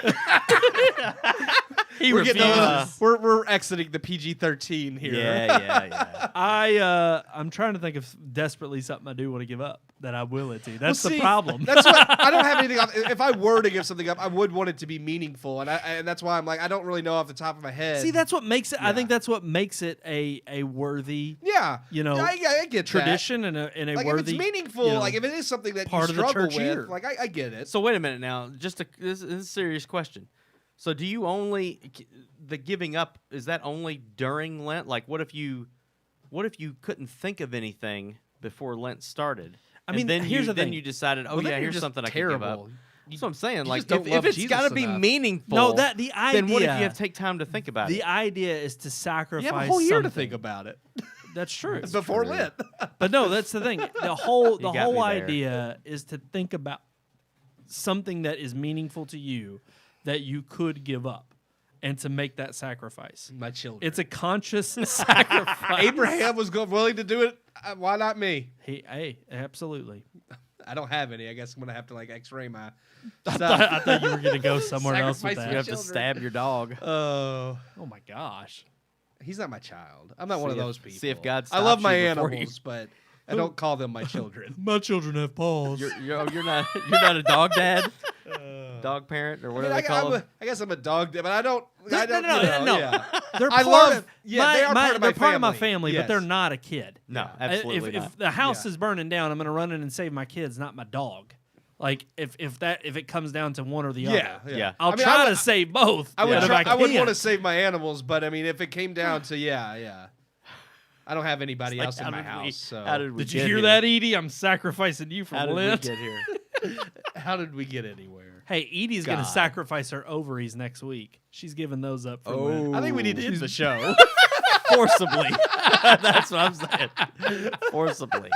He We're getting refuses. we're exiting the PG-13 here. Yeah. I'm trying to think of desperately something I do want to give up that I will it to. That's Well, the see, problem. That's what I don't have anything. If I were to give something up, I would want it to be meaningful, and that's why I'm like I don't really know off the top of my head. See, that's what makes it. I Yeah. think that's what makes it a worthy yeah, you know, I get tradition and a That. Like worthy. if it's meaningful, you know, like if it is something that part you of the struggle church with, year. like I get it. So wait a minute now. This is a serious question. So do you only the giving up? Is that only during Lent? Like, what if you couldn't think of anything before Lent started? I mean, then here's the then thing. you decided, oh Well, then yeah, you're here's just something I terrible. can give up. That's what I'm saying. You Like, just don't if love it's Jesus got to be enough. meaningful, No, that the idea. then what if you have to take time to think about the it? idea is to sacrifice. You have a whole year to something. think about it That's true. before true. Lent. But no, that's the thing. The whole got me whole there. idea is to think about something that is meaningful to you that you could give up and to make that sacrifice. My children. It's a conscious sacrifice. Abraham was willing to do it. Why not me? Hey, absolutely. I don't have any. I guess I'm gonna have to like X-ray my I stuff. thought you were gonna go somewhere else with Sacrifice You that. have to children. stab your dog. Oh, Oh my gosh. he's not my child. I'm not one of See if- those people. see if God I love stops my you before animals, but I don't call them my children. My children have paws. You're not a dog dad, dog parent, or I, whatever mean, they call them. I guess I'm a dog, but I don't. No, I don't no, you know, no. Yeah. They're I part love- of yeah, they are part of they're my part of my family. family, but Yes. they're not a kid. No, If, absolutely not. if the house Yeah. is burning down, I'm going to run in and save my kids, not my dog. Like if it comes down to one or the Yeah, other, Yeah. I'll I mean, try I would- to save both. I would. but if Try, I would can't- want to save my animals, but I mean, if it came down to yeah. I don't have anybody Like, else in how my did we- house. So How did we Did you get hear here? that, Edie? I'm sacrificing you for How did we Lent. get here? how did we get anywhere? Hey, Edie's going to God. sacrifice her ovaries next week. She's giving those up for Lent. I think we need to end the show. Forcibly. That's what I'm saying. Forcibly.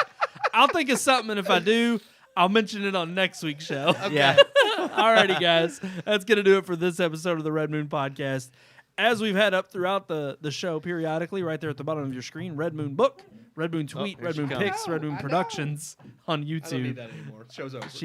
I'll think of something, and if I do, I'll mention it on next week's show. Yeah. Alrighty, guys. That's going to do it for this episode of the Red Moon Podcast. As we've had up throughout the show periodically, right there at the bottom of your screen, Red Moon Book, Red Moon Tweet, here Red she Moon comes. Picks, Red Moon I know. Productions on I don't need YouTube. that anymore. Show's over. It's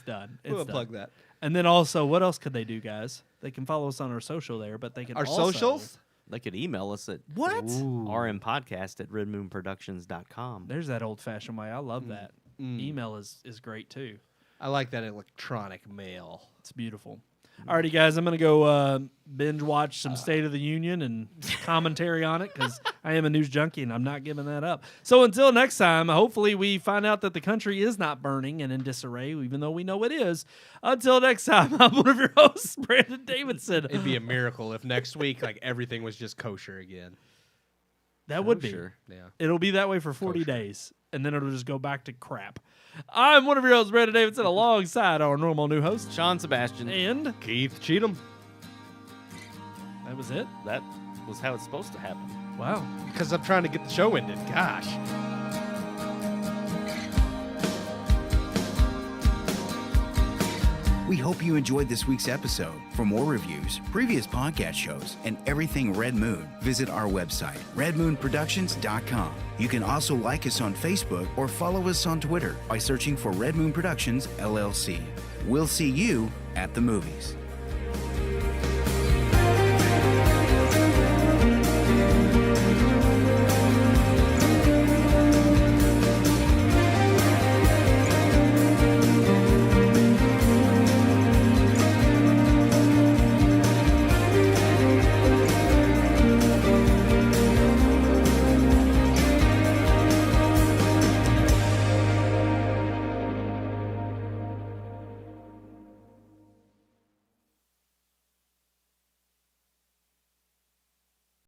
done. It's We'll done. plug that. And then also, what else could they do, guys? They can follow us on our social there, but they can Our also, socials? They could email us at What? rmpodcast@redmoonproductions.com. There's that old-fashioned way. I love that. Email is great too. I like that electronic mail. It's beautiful. Alrighty, guys, I'm going to go binge watch some State of the Union and commentary on it because I am a news junkie and I'm not giving that up. So until next time, hopefully we find out that the country is not burning and in disarray, even though we know it is. Until next time, I'm one of your hosts, Brandon Davidson. It'd be a miracle if next week like everything was just kosher again. That would be. Sure. Yeah. It'll be that way for 40 days, and then it'll just go back to crap. I'm one of your hosts, Brandon Davidson, alongside our normal new host, Sean Sebastian. and Keith Cheatham. that was it. That was how it's supposed to happen. Wow. Because I'm trying to get the show ended. Gosh. We hope you enjoyed this week's episode. For more reviews, previous podcast shows, and everything Red Moon, visit our website, redmoonproductions.com. You can also like us on Facebook or follow us on Twitter by searching for Red Moon Productions, LLC. We'll see you at the movies.